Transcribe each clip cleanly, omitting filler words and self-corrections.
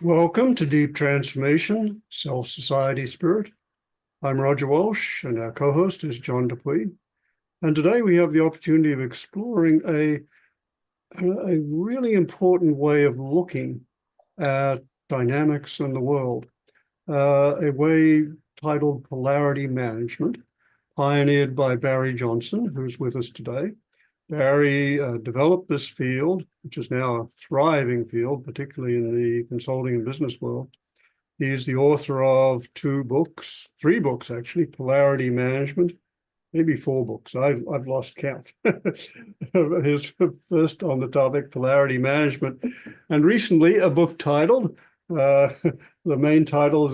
Welcome to Deep Transformation, Self-Society Spirit. I'm Roger Walsh, and our co-host is John Dupuy. And today we have the opportunity of exploring a really important way of looking at dynamics in the world, a way titled Polarity Management, pioneered by Barry Johnson, who's with us today. Barry developed this field, which is now a thriving field, particularly in the consulting and business world. He's the author of three books actually, Polarity Management, maybe 4 books. I've lost count. His first on the topic, Polarity Management, and recently a book titled, the main title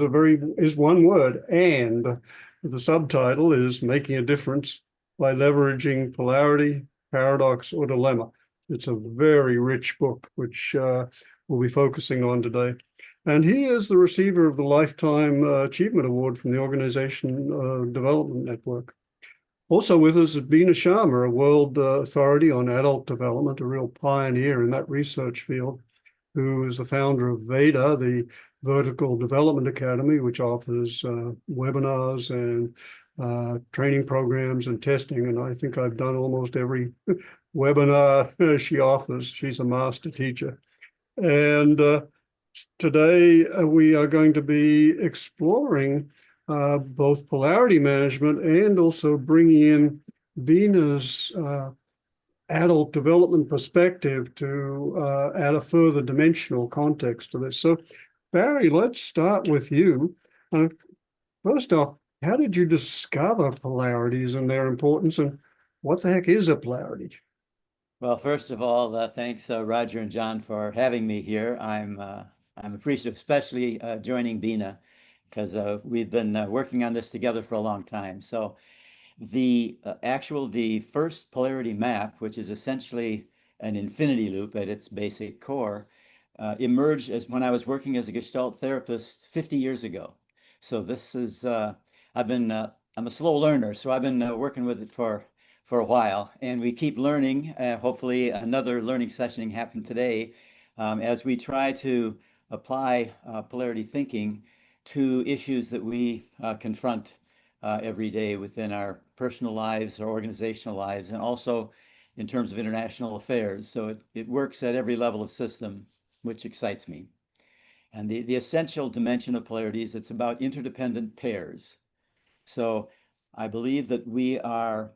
is one word, and the subtitle is Making a Difference by Leveraging Polarity, Paradox, or Dilemma. It's a very rich book, which we'll be focusing on today. And he is the receiver of the Lifetime Achievement Award from the Organization Development Network. Also with us is Beena Sharma, a world authority on adult development, a real pioneer in that research field, who is the founder of VEDA, the Vertical Development Academy, which offers webinars and training programs and testing. And I think I've done almost every webinar she offers. She's a master teacher. And today we are going to be exploring both polarity management and also bringing in Beena's adult development perspective to add a further dimensional context to this. So, Barry, let's start with you. First off, how did you discover polarities and their importance, and what the heck is a polarity? Well, first of all, thanks, Roger and John, for having me here. I'm appreciative, especially joining Beena, because we've been working on this together for a long time. So the first polarity map, which is essentially an infinity loop at its basic core, emerged as when I was working as a Gestalt therapist 50 years ago. So this is, I'm a slow learner, so I've been working with it for a while, and we keep learning. Hopefully another learning session happened today as we try to apply polarity thinking to issues that we confront every day within our personal lives or organizational lives, and also in terms of international affairs. So it works at every level of system, which excites me. And the essential dimension of polarities, it's about interdependent pairs. So I believe that we are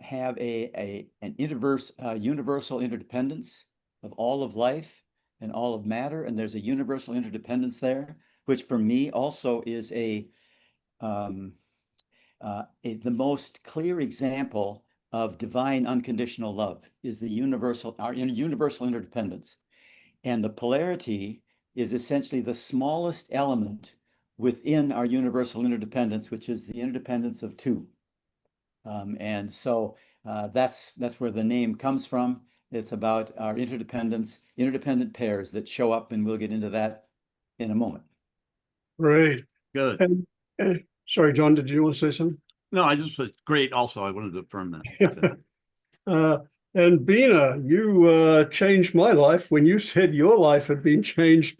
have an universal interdependence of all of life and all of matter, and there's a universal interdependence there, which for me also is the most clear example of divine unconditional love is our universal interdependence. And the polarity is essentially the smallest element within our universal interdependence, which is the interdependence of two. And so that's where the name comes from. It's about our interdependent pairs that show up, and we'll get into that in a moment. Great. Good. And, sorry, John, did you want to say something? No, I just was great. Also, I wanted to affirm that. And Beena, you changed my life when you said your life had been changed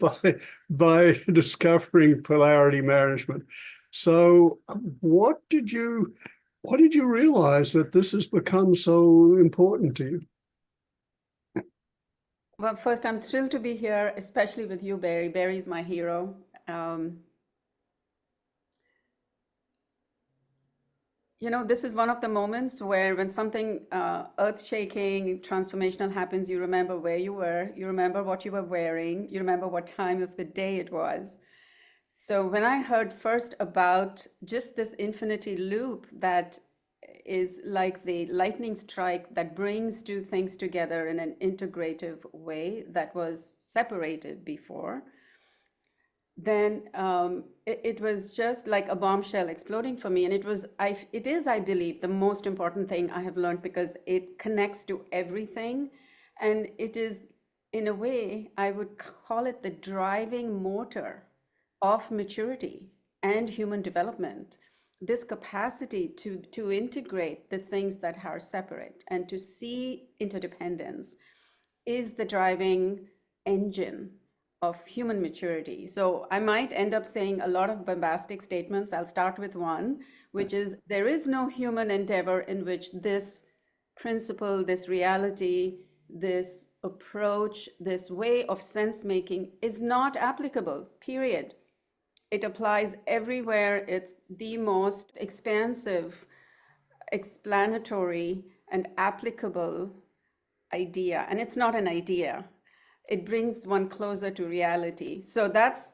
by discovering polarity management. So, what did you realize that this has become so important to you? Well, first, I'm thrilled to be here, especially with you, Barry. Barry's my hero. You know, this is one of the moments where when something earth-shaking, transformational happens, you remember where you were, you remember what you were wearing, you remember what time of the day it was. So when I heard first about just this infinity loop that is like the lightning strike that brings two things together in an integrative way that was separated before, then it was just like a bombshell exploding for me. And it is, I believe, the most important thing I have learned, because it connects to everything. And it is, in a way, I would call it the driving motor of maturity and human development. This capacity to integrate the things that are separate and to see interdependence is the driving engine of human maturity. So I might end up saying a lot of bombastic statements. I'll start with one, which is there is no human endeavor in which this principle, this reality, this approach, this way of sense making is not applicable, period. It applies everywhere. It's the most expansive, explanatory, and applicable idea. And it's not an idea. It brings one closer to reality. So that's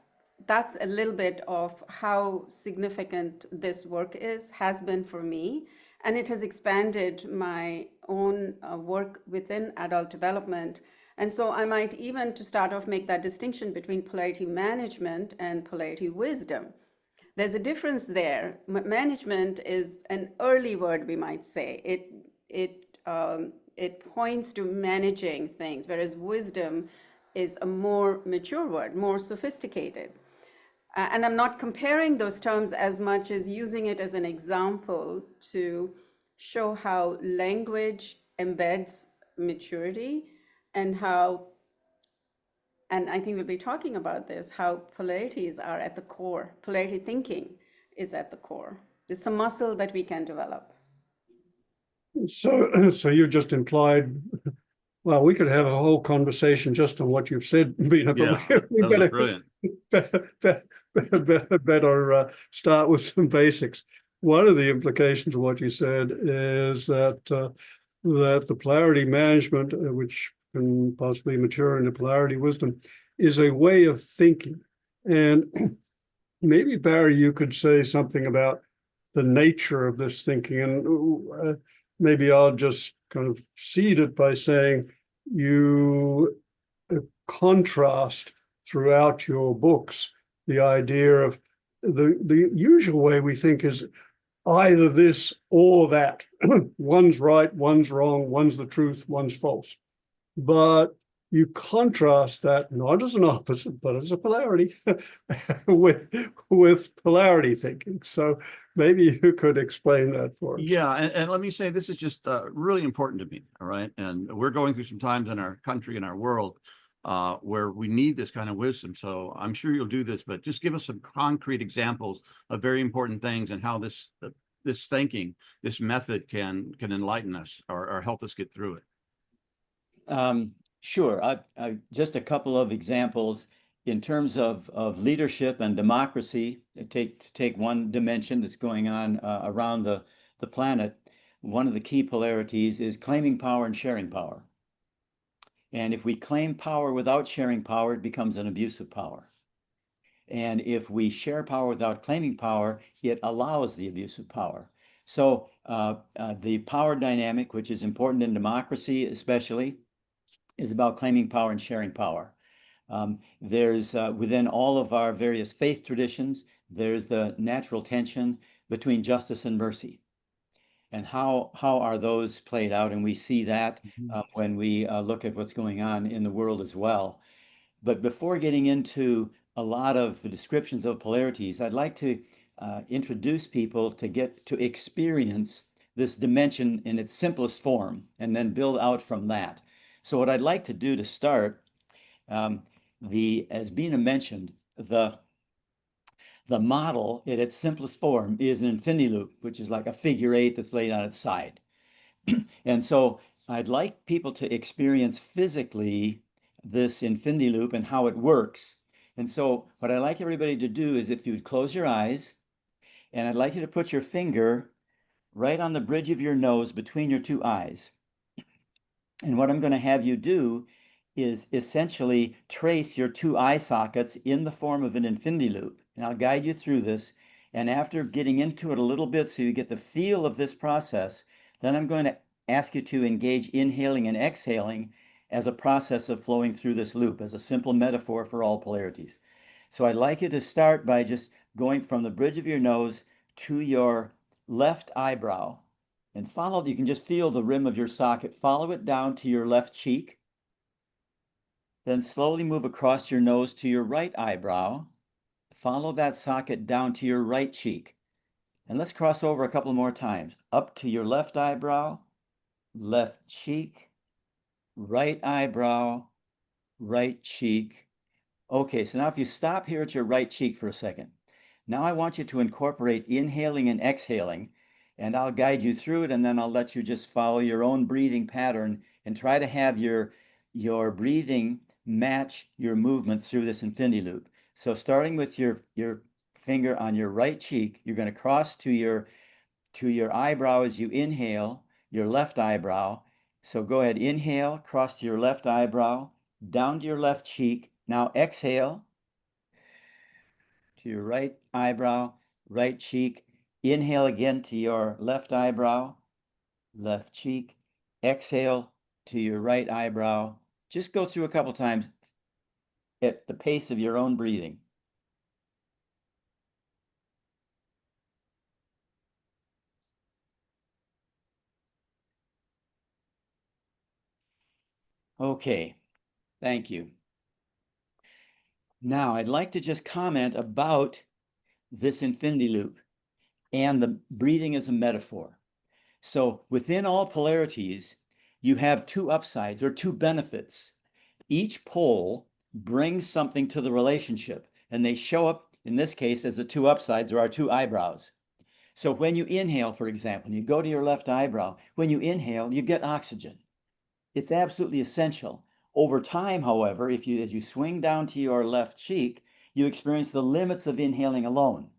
a little bit of how significant this work has been for me. And it has expanded my own work within adult development. And so I might even, to start off, make that distinction between polarity management and polarity wisdom. There's a difference there. Management is an early word, we might say. It points to managing things, whereas wisdom is a more mature word, more sophisticated. And I'm not comparing those terms as much as using it as an example to show how language embeds maturity and how, and I think we'll be talking about this, how polarities are at the core. Polarity thinking is at the core. It's a muscle that we can develop. So you just implied, well, we could have a whole conversation just on what you've said, Beena, Yeah, but we that was better, brilliant. better start with some basics. One of the implications of what you said is that that the polarity management, which can possibly mature into polarity wisdom, is a way of thinking. And maybe, Barry, you could say something about the nature of this thinking, and maybe I'll just kind of seed it by saying you contrast throughout your books the idea of the usual way we think is either this or that. One's right, one's wrong, one's the truth, one's false. But you contrast that not as an opposite, but as a polarity with polarity thinking. So maybe you could explain that for us. Yeah, and let me say, this is just really important to me, all right? And we're going through some times in our country and our world where we need this kind of wisdom. So I'm sure you'll do this, but just give us some concrete examples of very important things and how this thinking, this method can enlighten us or help us get through it. Sure. I just a couple of examples in terms of leadership and democracy. To take one dimension that's going on around the planet. One of the key polarities is claiming power and sharing power. And if we claim power without sharing power, it becomes an abuse of power. And if we share power without claiming power, it allows the abuse of power. So the power dynamic, which is important in democracy especially, is about claiming power and sharing power. There's within all of our various faith traditions, there's the natural tension between justice and mercy. And how are those played out? And we see that when we look at what's going on in the world as well. But before getting into a lot of the descriptions of polarities, I'd like to introduce people to get to experience this dimension in its simplest form and then build out from that. So what I'd like to do to start, as Beena mentioned, the model in its simplest form is an infinity loop, which is like a figure eight that's laid on its side. And so I'd like people to experience physically this infinity loop and how it works. And so what I'd like everybody to do is, if you would close your eyes, and I'd like you to put your finger right on the bridge of your nose between your two eyes. And what I'm going to have you do is essentially trace your two eye sockets in the form of an infinity loop. And I'll guide you through this. And after getting into it a little bit so you get the feel of this process, then I'm going to ask you to engage inhaling and exhaling as a process of flowing through this loop, as a simple metaphor for all polarities. So I'd like you to start by just going from the bridge of your nose to your left eyebrow. And follow, you can just feel the rim of your socket. Follow it down to your left cheek. Then slowly move across your nose to your right eyebrow. Follow that socket down to your right cheek. And let's cross over a couple more times. Up to your left eyebrow, left cheek, right eyebrow, right cheek, Okay, so now if you stop here at your right cheek for a second, now I want you to incorporate inhaling and exhaling, and I'll guide you through it, and then I'll let you just follow your own breathing pattern and try to have your breathing match your movement through this infinity loop. So starting with your finger on your right cheek, you're going to cross to your eyebrow as you inhale, your left eyebrow. So go ahead, inhale, cross to your left eyebrow, down to your left cheek. Now exhale to your right eyebrow, right cheek. Inhale again to your left eyebrow, left cheek. Exhale to your right eyebrow. Just go through a couple times at the pace of your own breathing. Okay, thank you. Now I'd like to just comment about this infinity loop and the breathing as a metaphor. So within all polarities, you have two upsides or two benefits. Each pole brings something to the relationship, and they show up in this case as the two upsides or our two eyebrows. So when you inhale, for example, you go to your left eyebrow, when you inhale, you get oxygen. It's absolutely essential. Over time, however, as you swing down to your left cheek, you experience the limits of inhaling alone.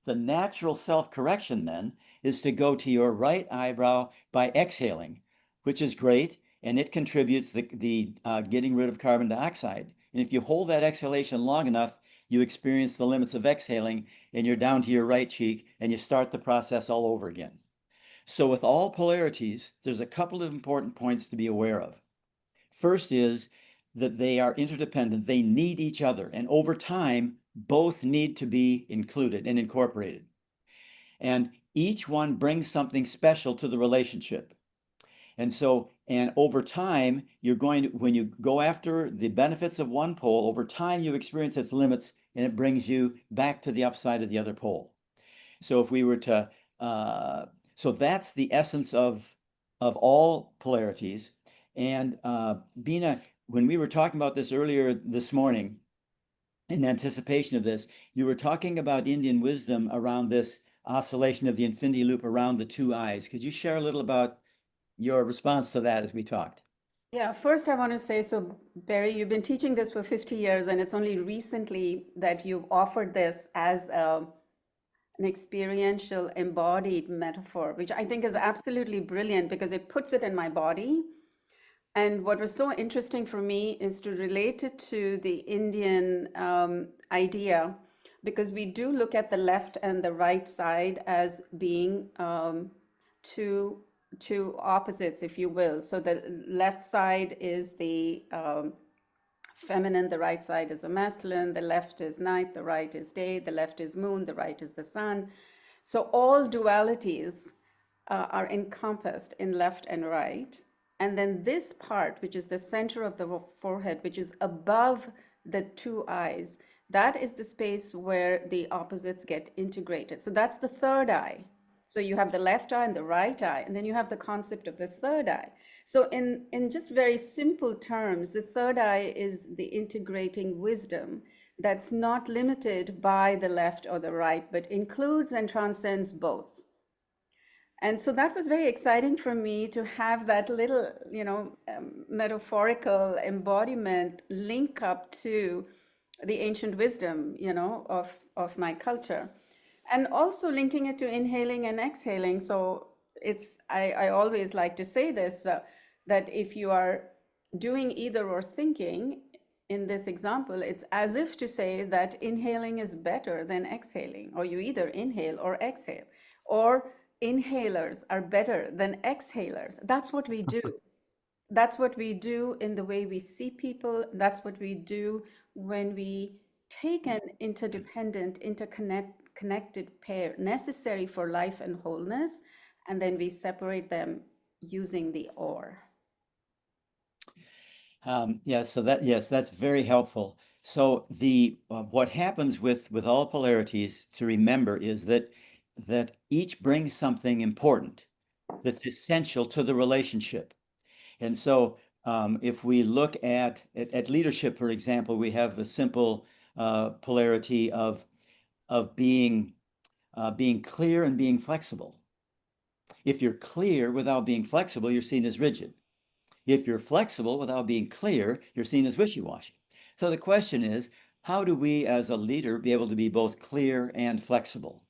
The natural self-correction then is to go to your right eyebrow by exhaling, which is great, and it contributes the getting rid of carbon dioxide. And if you hold that exhalation long enough, you experience the limits of exhaling, and you're down to your right cheek, and you start the process all over again. So with all polarities, there's a couple of important points to be aware of. First is that they are interdependent. They need each other. And over time, both need to be included and incorporated. And each one brings something special to the relationship. And so, and over time, you're going to, when you go after the benefits of one pole, over time you experience its limits and it brings you back to the upside of the other pole. So if we were to, so that's the essence of all polarities. And Beena, when we were talking about this earlier this morning, in anticipation of this, you were talking about Indian wisdom around this oscillation of the infinity loop around the two eyes. Could you share a little about your response to that as we talked? Yeah, first I want to say, so Barry, you've been teaching this for 50 years, and it's only recently that you've offered this as an experiential embodied metaphor, which I think is absolutely brilliant because it puts it in my body. And what was so interesting for me is to relate it to the Indian idea, because we do look at the left and the right side as being two opposites, if you will. So the left side is the feminine, the right side is the masculine, the left is night, the right is day, the left is moon, the right is the sun. So all dualities are encompassed in left and right. And then this part, which is the center of the forehead, which is above the two eyes, that is the space where the opposites get integrated. So that's the third eye. So you have the left eye and the right eye, and then you have the concept of the third eye. So in just very simple terms, the third eye is the integrating wisdom that's not limited by the left or the right, but includes and transcends both. And so that was very exciting for me to have that little, metaphorical embodiment link up to the ancient wisdom, of my culture. And also linking it to inhaling and exhaling. So I always like to say this, that if you are doing either or thinking, in this example, it's as if to say that inhaling is better than exhaling, or you either inhale or exhale, or inhalers are better than exhalers. That's what we do. That's what we do in the way we see people. That's what we do when we take an interdependent, interconnected pair necessary for life and wholeness, and then we separate them using the or. Yes, that's very helpful. So the what happens with all polarities to remember is that each brings something important that's essential to the relationship. And so if we look at leadership, for example, we have a simple polarity of being clear and being flexible. If you're clear without being flexible, you're seen as rigid. If you're flexible without being clear, you're seen as wishy-washy. So the question is, how do we as a leader be able to be both clear and flexible,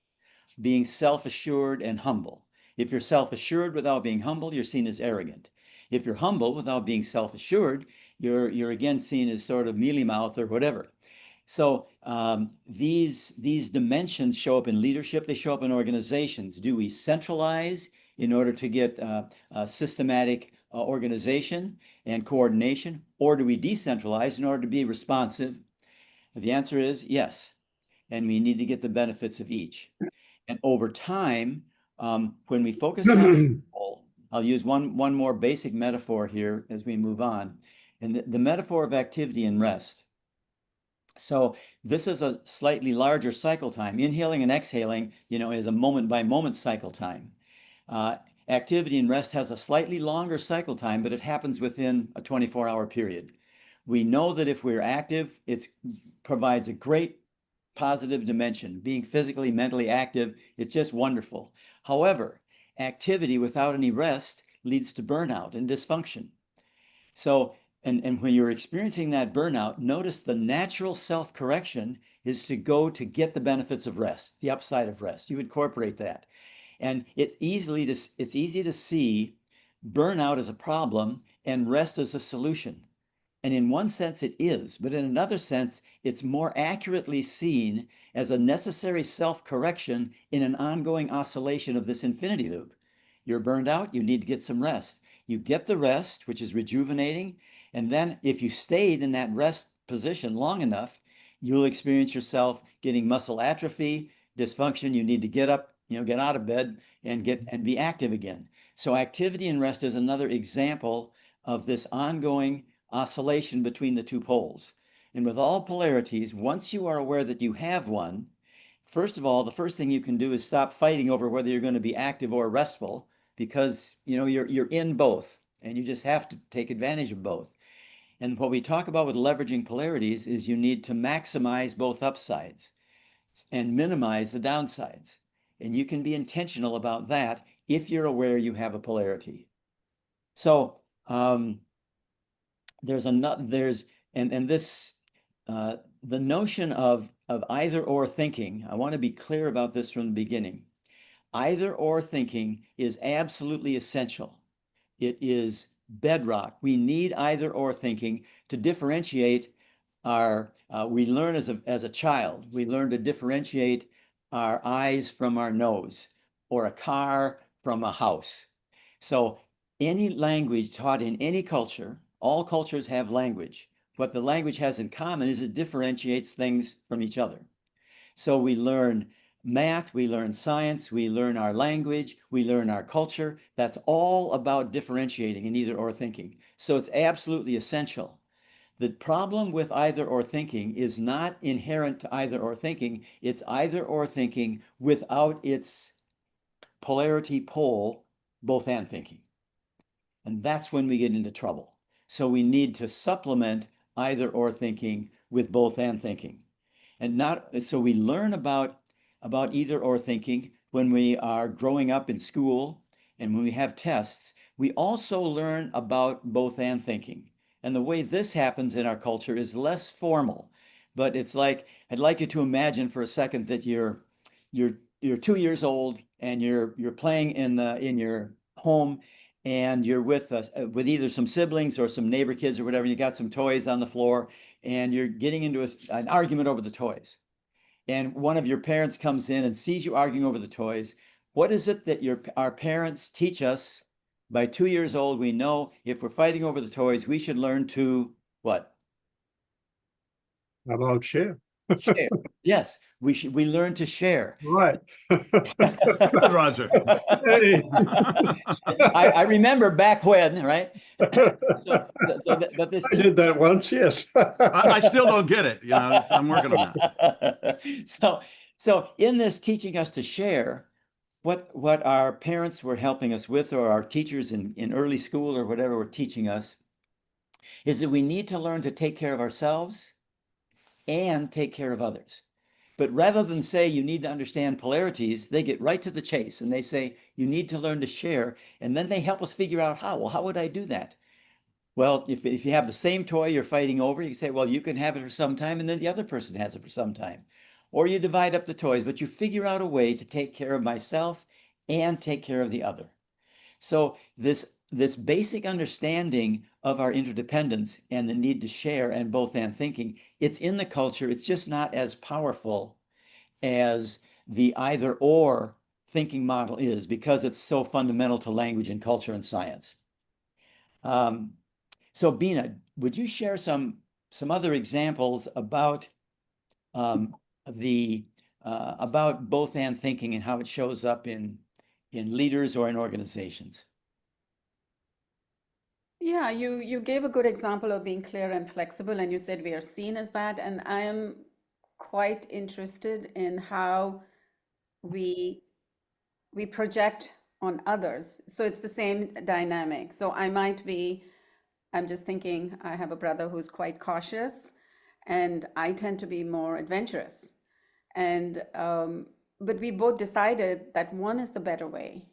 being self-assured and humble? If you're self-assured without being humble, you're seen as arrogant. If you're humble without being self-assured, you're again seen as sort of mealy-mouthed or whatever. So these dimensions show up in leadership, they show up in organizations. Do we centralize in order to get systematic organization and coordination, or do we decentralize in order to be responsive? The answer is yes, and we need to get the benefits of each. And over time, when we focus on people, I'll use one more basic metaphor here as we move on, and the metaphor of activity and rest. So this is a slightly larger cycle time. Inhaling and exhaling, is a moment by moment cycle time. Activity and rest has a slightly longer cycle time, but it happens within a 24-hour period. We know that if we're active, it provides a great positive dimension. Being physically, mentally active, it's just wonderful. However, activity without any rest leads to burnout and dysfunction. So, and when you're experiencing that burnout, notice the natural self-correction is to go to get the benefits of rest, the upside of rest. You incorporate that. And it's easy to see burnout as a problem and rest as a solution. And in one sense it is, but in another sense, it's more accurately seen as a necessary self-correction in an ongoing oscillation of this infinity loop. You're burned out, you need to get some rest. You get the rest, which is rejuvenating, and then if you stayed in that rest position long enough, you'll experience yourself getting muscle atrophy, dysfunction. You need to get up, get out of bed and be active again. So activity and rest is another example of this ongoing oscillation between the two poles. And with all polarities, once you are aware that you have one, first of all, the first thing you can do is stop fighting over whether you're going to be active or restful, because you're in both and you just have to take advantage of both. And what we talk about with leveraging polarities is you need to maximize both upsides and minimize the downsides. And you can be intentional about that if you're aware you have a polarity. So the notion of either or thinking, I want to be clear about this from the beginning. Either or thinking is absolutely essential. It is bedrock. We need either or thinking to differentiate we learn as a child, we learn to differentiate our eyes from our nose, or a car from a house. So any language taught in any culture, all cultures have language. What the language has in common is it differentiates things from each other. So we learn math, we learn science, we learn our language, we learn our culture. That's all about differentiating in either or thinking. So it's absolutely essential. The problem with either or thinking is not inherent to either or thinking. It's either or thinking without its polarity pole, both and thinking. And that's when we get into trouble. So we need to supplement either or thinking with both and thinking. And so we learn about either or thinking when we are growing up in school and when we have tests. We also learn about both and thinking. And the way this happens in our culture is less formal, but it's like, I'd like you to imagine for a second that you're 2 years old and you're playing in your home, and you're with either some siblings or some neighbor kids or whatever. You got some toys on the floor and you're getting into an argument over the toys. And one of your parents comes in and sees you arguing over the toys. What is it that our parents teach us? By 2 years old, we know if we're fighting over the toys, we should learn to what? How about share? Share. Yes, we learn to share. Right. Good, Roger. Hey. I remember back when, right? But this I did that once, yes. I still don't get it. I'm working on that. So in this teaching us to share, what our parents were helping us with, or our teachers in early school or whatever were teaching us, is that we need to learn to take care of ourselves and take care of others. But rather than say you need to understand polarities, they get right to the chase and they say you need to learn to share, and then they help us figure out how. Well, how would I do that? Well, if you have the same toy you're fighting over, you say, well, you can have it for some time and then the other person has it for some time. Or you divide up the toys, but you figure out a way to take care of myself and take care of the other. So this basic understanding of our interdependence and the need to share and both and thinking, it's in the culture. It's just not as powerful as the either or thinking model is because it's so fundamental to language and culture and science. So Beena, would you share some other examples about about both and thinking and how it shows up in leaders or in organizations? Yeah, you gave a good example of being clear and flexible, and you said we are seen as that. And I am quite interested in how we project on others. So it's the same dynamic. So I'm just thinking, I have a brother who's quite cautious, and I tend to be more adventurous. And but we both decided that one is the better way.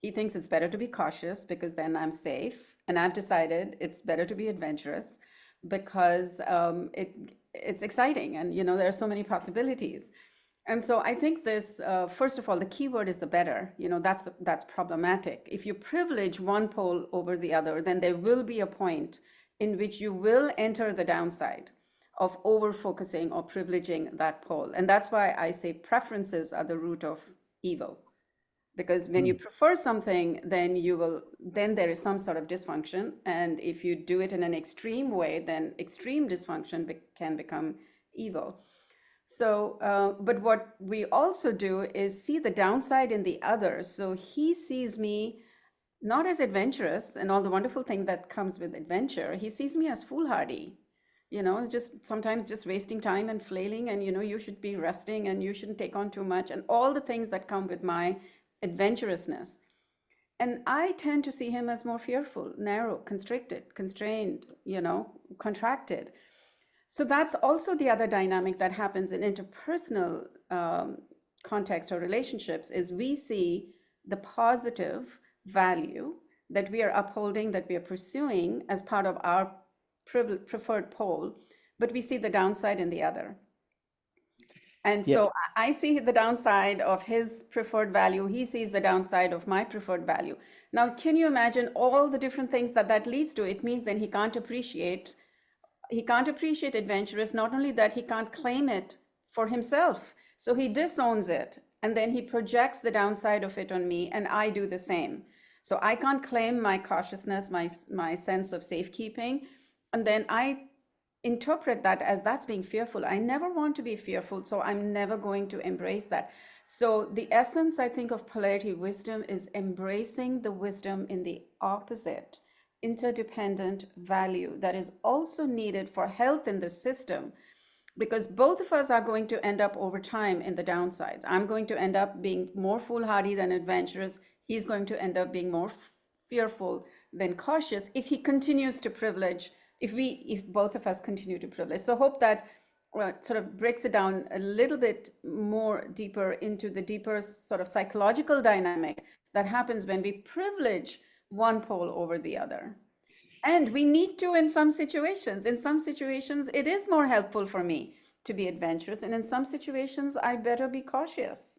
He thinks it's better to be cautious because then I'm safe, and I've decided it's better to be adventurous because it's exciting, and there are so many possibilities. And so I think this, first of all, the key word is the better. That's problematic. If you privilege one pole over the other, then there will be a point in which you will enter the downside of over-focusing or privileging that pole. And that's why I say preferences are the root of evil. Because when you prefer something, then there is some sort of dysfunction. And if you do it in an extreme way, then extreme dysfunction can become evil. So, but what we also do is see the downside in the other. So he sees me not as adventurous and all the wonderful thing that comes with adventure. He sees me as foolhardy. Just sometimes just wasting time and flailing, and you should be resting and you shouldn't take on too much, and all the things that come with my adventurousness. And I tend to see him as more fearful, narrow, constricted, constrained, contracted. So that's also the other dynamic that happens in interpersonal context or relationships, is we see the positive value that we are upholding, that we are pursuing as part of our preferred pole, but we see the downside in the other. And Yeah. so I see the downside of his preferred value. He sees the downside of my preferred value. Now, can you imagine all the different things that leads to? It means then he can't appreciate adventurous. Not only that, he can't claim it for himself. So he disowns it, and then he projects the downside of it on me, and I do the same. So I can't claim my cautiousness, my sense of safekeeping, and then I interpret that as that's being fearful. I never want to be fearful, so I'm never going to embrace that. So the essence, I think, of polarity wisdom is embracing the wisdom in the opposite, interdependent value that is also needed for health in the system, because both of us are going to end up over time in the downsides. I'm going to end up being more foolhardy than adventurous. He's going to end up being more fearful than cautious if he continues to privilege, if both of us continue to privilege. So hope that sort of breaks it down a little bit more deeper into the deeper sort of psychological dynamic that happens when we privilege one pole over the other. And we need to in some situations. In some situations, it is more helpful for me to be adventurous. And in some situations, I better be cautious.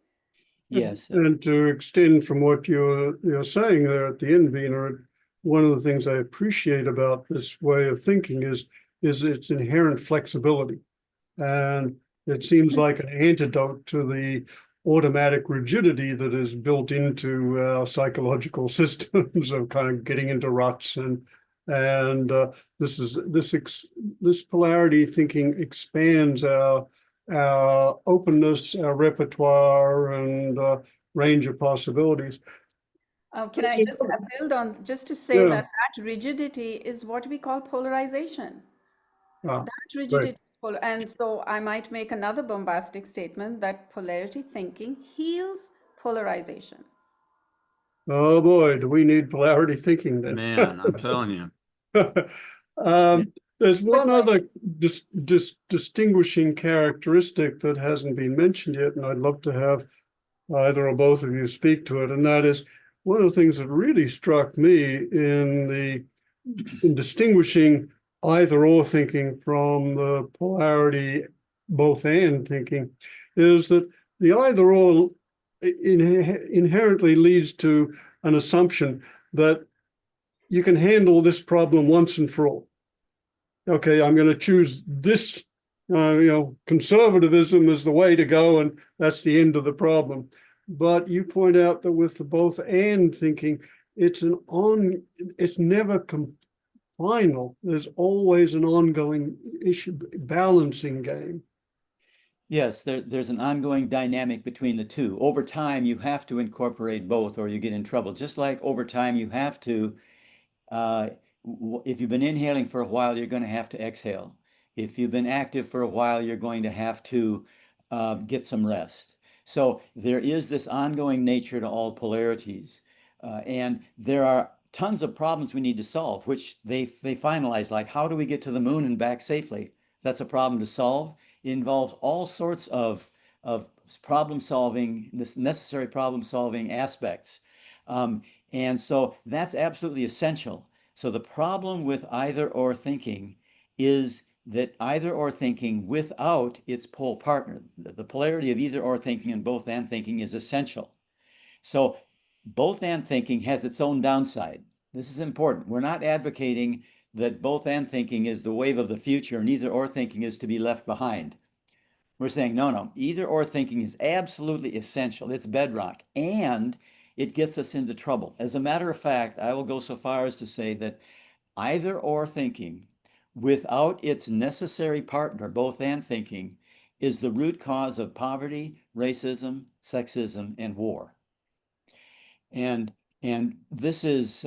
Yes. And to extend from what you're saying there at the end, Beena, one of the things I appreciate about this way of thinking is its inherent flexibility. And it seems like an antidote to the automatic rigidity that is built into our psychological systems of kind of getting into ruts. And this polarity thinking expands our openness, our repertoire, and range of possibilities. Can I just build on, just to say that rigidity is what we call polarization. That rigidity is polar. And so I might make another bombastic statement that polarity thinking heals polarization. Oh boy, do we need polarity thinking then? Man, I'm telling you. There's one other distinguishing characteristic that hasn't been mentioned yet, and I'd love to have either or both of you speak to it, and that is one of the things that really struck me in distinguishing either or thinking from the polarity both and thinking is that the either or inherently leads to an assumption that you can handle this problem once and for all. Okay, I'm going to choose this, conservatism is the way to go, and that's the end of the problem. But you point out that with the both and thinking, it's never final. There's always an ongoing issue, balancing game. Yes, there's an ongoing dynamic between the two. Over time, you have to incorporate both or you get in trouble. Just like over time, you have to, if you've been inhaling for a while, you're going to have to exhale. If you've been active for a while, you're going to have to get some rest. So there is this ongoing nature to all polarities. And there are tons of problems we need to solve, which they finalize, like how do we get to the moon and back safely? That's a problem to solve. It involves all sorts of problem solving, this necessary problem solving aspects. And so that's absolutely essential. So the problem with either or thinking is that either or thinking without its pole partner, the polarity of either or thinking and both and thinking is essential. So both and thinking has its own downside. This is important. We're not advocating that both and thinking is the wave of the future and either or thinking is to be left behind. We're saying, no, either or thinking is absolutely essential. It's bedrock, and it gets us into trouble. As a matter of fact, I will go so far as to say that either or thinking without its necessary partner, both and thinking, is the root cause of poverty, racism, sexism, and war. And this is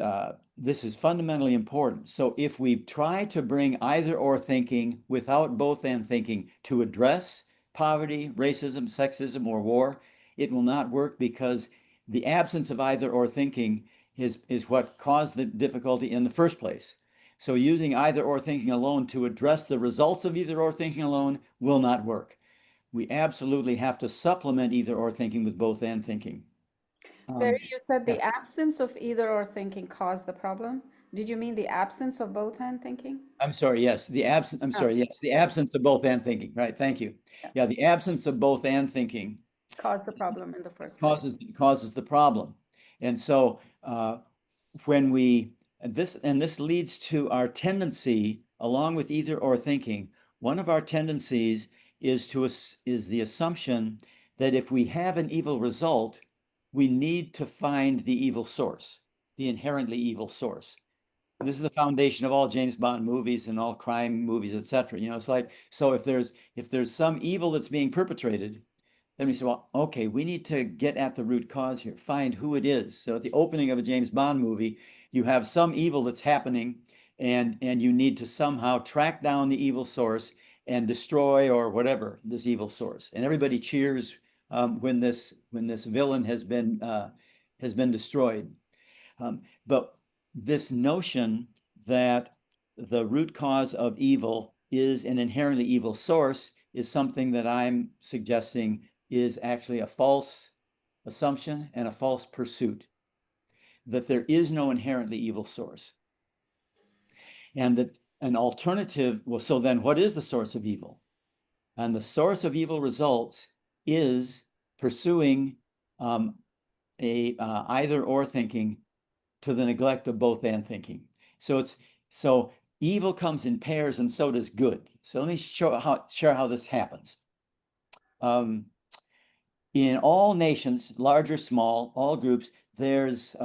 fundamentally important. So if we try to bring either or thinking without both and thinking to address poverty, racism, sexism, or war, it will not work, because the absence of either or thinking is what caused the difficulty in the first place. So using either or thinking alone to address the results of either or thinking alone will not work. We absolutely have to supplement either or thinking with both and thinking. Barry, you said the absence of either or thinking caused the problem. Did you mean the absence of both and thinking? I'm sorry, yes, the absence of both and thinking, right, thank you. Yeah, the absence of both and thinking caused the problem in the first place. Causes the problem. And so when this leads to our tendency, along with either or thinking, one of our tendencies is the assumption that if we have an evil result, we need to find the evil source, the inherently evil source. This is the foundation of all James Bond movies and all crime movies, etc. It's like, so if there's some evil that's being perpetrated, then we say, well, okay, we need to get at the root cause here, find who it is. So at the opening of a James Bond movie, you have some evil that's happening, and you need to somehow track down the evil source and destroy or whatever this evil source. And everybody cheers when this villain has been destroyed. But this notion that the root cause of evil is an inherently evil source is something that I'm suggesting is actually a false assumption and a false pursuit, that there is no inherently evil source. And that an alternative, well, so then what is the source of evil? And the source of evil results is pursuing either or thinking to the neglect of both and thinking. So evil comes in pairs, and so does good. So let me share how this happens. In all nations, large or small, all groups, there's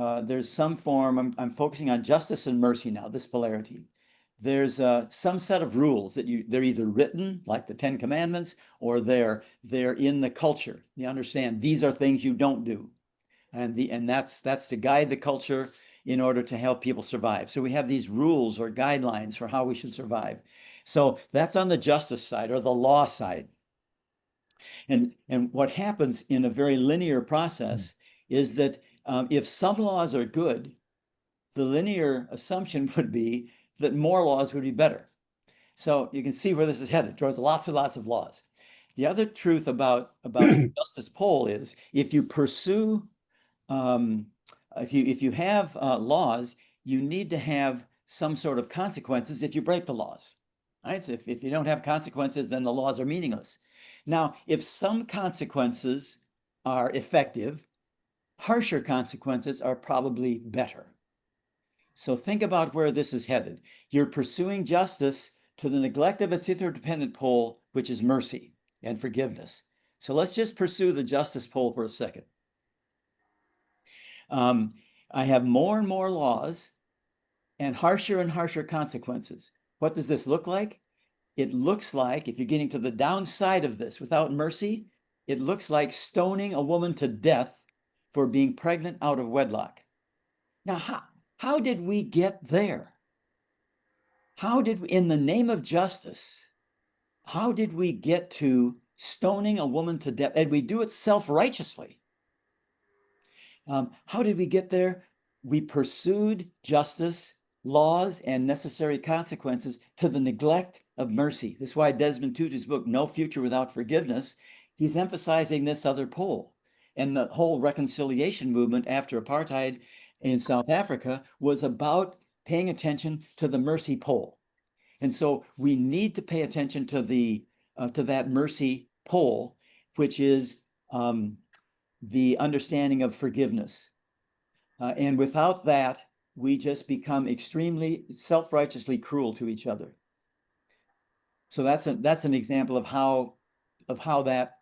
some form. I'm focusing on justice and mercy now. This polarity. There's some set of rules that they're either written, like the Ten Commandments, or they're in the culture. You understand these are things you don't do, and that's to guide the culture in order to help people survive. So we have these rules or guidelines for how we should survive. So that's on the justice side or the law side. And what happens in a very linear process is that if some laws are good, the linear assumption would be that more laws would be better. So you can see where this is headed towards lots and lots of laws. The other truth about the justice pole is if you pursue, if you have laws, you need to have some sort of consequences if you break the laws. Right? So if you don't have consequences, then the laws are meaningless. Now, if some consequences are effective, harsher consequences are probably better. So think about where this is headed. You're pursuing justice to the neglect of its interdependent pole, which is mercy and forgiveness. So let's just pursue the justice pole for a second. I have more and more laws and harsher consequences. What does this look like? It looks like, if you're getting to the downside of this without mercy, it looks like stoning a woman to death for being pregnant out of wedlock. Now, how did we get there? How did we, in the name of justice, how did we get to stoning a woman to death? And we do it self-righteously. How did we get there? We pursued justice, laws, and necessary consequences to the neglect of mercy. This is why Desmond Tutu's book, No Future Without Forgiveness, he's emphasizing this other pole. And the whole reconciliation movement after apartheid in South Africa was about paying attention to the mercy pole. And so we need to pay attention to that mercy pole, which is the understanding of forgiveness. And without that, we just become extremely self-righteously cruel to each other. So that's an example of how that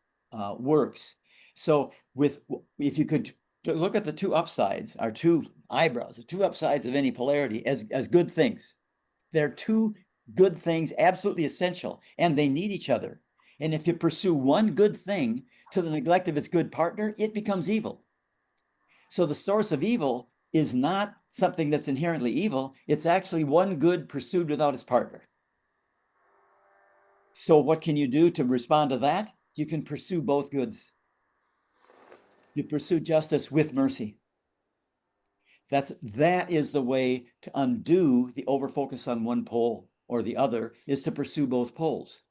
works. So if you could look at the two upsides, our two eyebrows, the two upsides of any polarity as good things. They're two good things, absolutely essential, and they need each other. And if you pursue one good thing to the neglect of its good partner, it becomes evil. So the source of evil is not something that's inherently evil. It's actually one good pursued without its partner. So what can you do to respond to that? You can pursue both goods. You pursue justice with mercy. That is the way to undo the overfocus on one pole or the other, is to pursue both poles.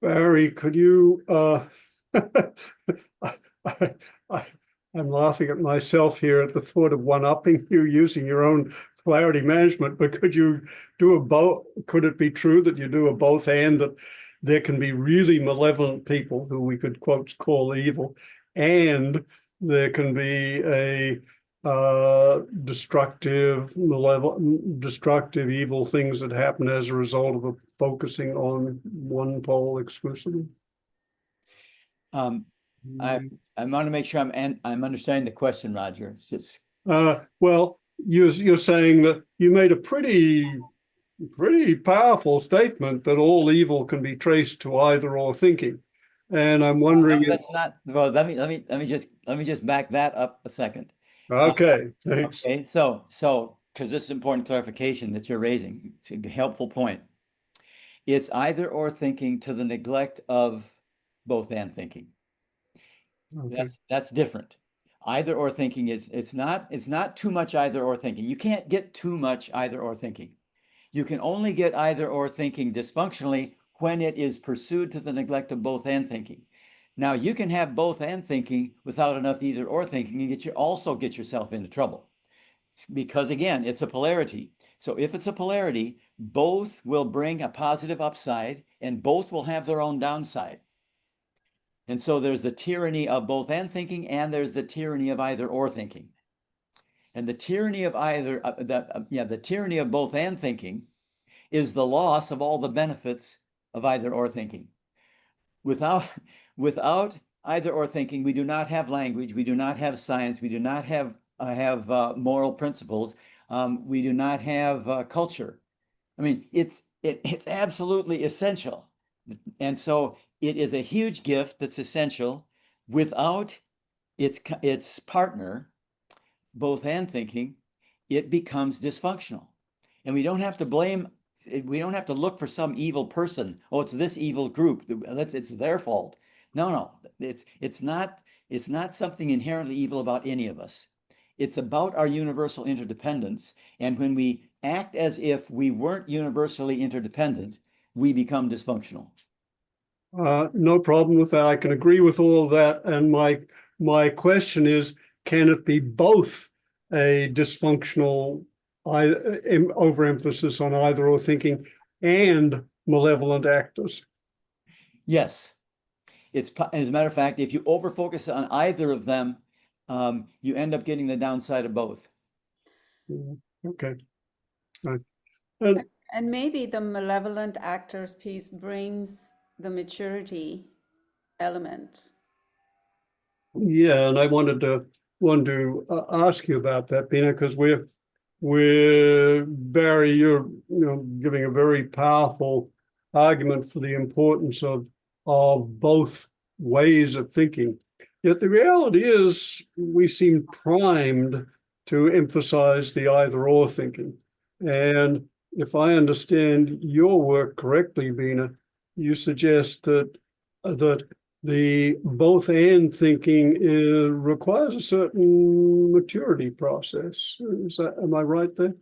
Barry, could you, I'm laughing at myself here at the thought of one-upping you using your own polarity management, but could you do a both? Could it be true that you do a both and that there can be really malevolent people who we could quote call evil, and there can be a destructive, malevolent, destructive, evil things that happen as a result of focusing on one pole exclusively? I want to make sure I'm understanding the question, Roger. It's just well, you're saying that you made a pretty powerful statement that all evil can be traced to either or thinking, and I'm wondering. No, that's not. Well, let me just back that up a second. Okay, thanks. Okay, so because this is important clarification that you're raising, it's a helpful point. It's either or thinking to the neglect of both and thinking. Okay. That's different. Either or thinking is it's not too much either or thinking. You can't get too much either or thinking. You can only get either or thinking dysfunctionally when it is pursued to the neglect of both and thinking. Now you can have both and thinking without enough either or thinking and also get yourself into trouble. Because again, it's a polarity. So if it's a polarity, both will bring a positive upside and both will have their own downside. And so there's the tyranny of both and thinking, and there's the tyranny of either or thinking. And the tyranny of the tyranny of both and thinking is the loss of all the benefits of either or thinking. Without either or thinking, we do not have language, we do not have science, we do not have moral principles, we do not have culture. I mean, it's absolutely essential. And so it is a huge gift that's essential. Without its partner, both and thinking, it becomes dysfunctional. And we don't have to look for some evil person. Oh, it's this evil group. It's their fault. No, it's not something inherently evil about any of us. It's about our universal interdependence. And when we act as if we weren't universally interdependent, we become dysfunctional. No problem with that. I can agree with all of that. And my question is, can it be both a dysfunctional overemphasis on either or thinking and malevolent actors? Yes. As a matter of fact, if you overfocus on either of them, you end up getting the downside of both. Okay. Right. And maybe the malevolent actors piece brings the maturity element. Yeah, and I wanted to ask you about that, Beena, because we're Barry, you're giving a very powerful argument for the importance of both ways of thinking. Yet the reality is we seem primed to emphasize the either or thinking. And if I understand your work correctly, Beena, you suggest that the both and thinking requires a certain maturity process. Am I right there?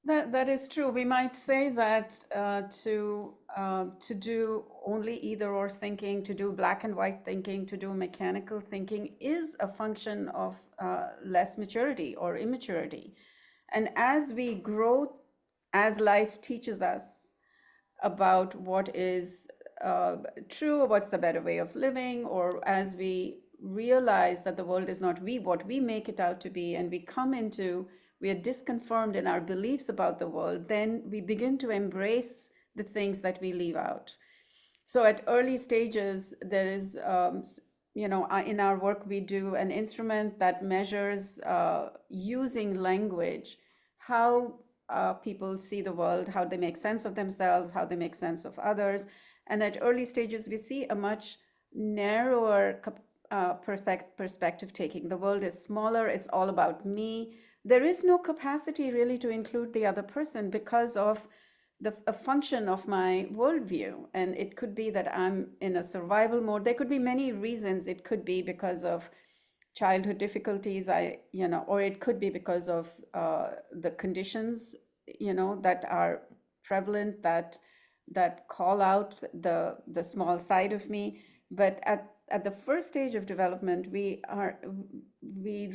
That is true. We might say that to do only either or thinking, to do black and white thinking, to do mechanical thinking is a function of less maturity or immaturity. And as we grow, as life teaches us about what is true, or what's the better way of living, or as we realize that the world is not what we make it out to be, and we are disconfirmed in our beliefs about the world, then we begin to embrace the things that we leave out. So at early stages, there is, in our work, we do an instrument that measures using language, how people see the world, how they make sense of themselves, how they make sense of others. And at early stages, we see a much narrower perspective taking. The world is smaller, it's all about me. There is no capacity really to include the other person because of a function of my worldview. And it could be that I'm in a survival mode. There could be many reasons. It could be because of childhood difficulties, or it could be because of the conditions, that are prevalent, that call out the small side of me. But at the first stage of development, we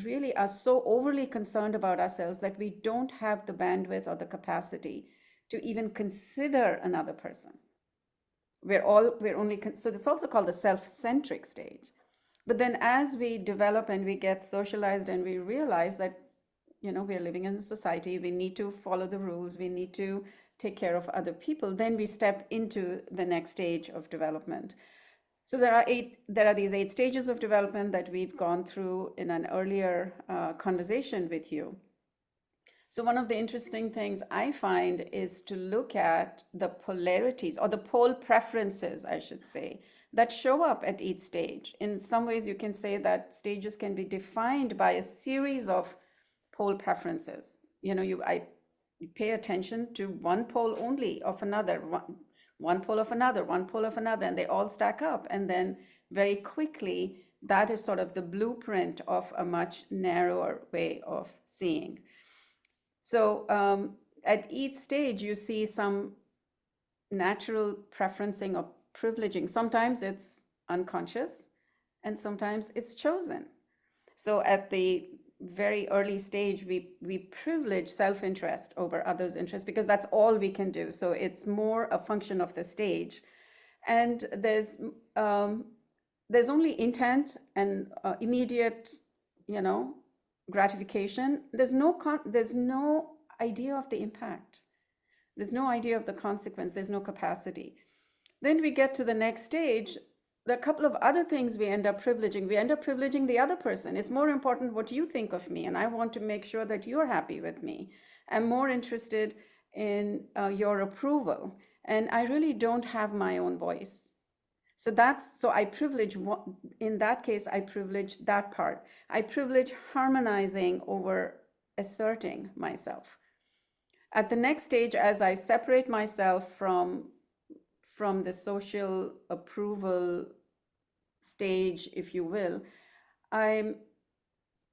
really are so overly concerned about ourselves that we don't have the bandwidth or the capacity to even consider another person. So it's also called the self-centric stage. But then as we develop and we get socialized and we realize that, we're living in a society, we need to follow the rules, we need to take care of other people, then we step into the next stage of development. So there are these 8 stages of development that we've gone through in an earlier conversation with you. So one of the interesting things I find is to look at the polarities, or the pole preferences, I should say, that show up at each stage. In some ways, you can say that stages can be defined by a series of pole preferences. I pay attention to one pole only of another, one pole of another, one pole of another, and they all stack up. And then very quickly, that is sort of the blueprint of a much narrower way of seeing. So at each stage, you see some natural preferencing or privileging. Sometimes it's unconscious, and sometimes it's chosen. So at the very early stage, we privilege self-interest over others' interest because that's all we can do. So it's more a function of the stage. And there's only intent and immediate, gratification. There's no idea of the impact. There's no idea of the consequence. There's no capacity. Then we get to the next stage. There are a couple of other things we end up privileging. We end up privileging the other person. It's more important what you think of me, and I want to make sure that you're happy with me. I'm more interested in your approval, and I really don't have my own voice. So I privilege, in that case, I privilege that part. I privilege harmonizing over asserting myself. At the next stage, as I separate myself from the social approval stage, if you will, I'm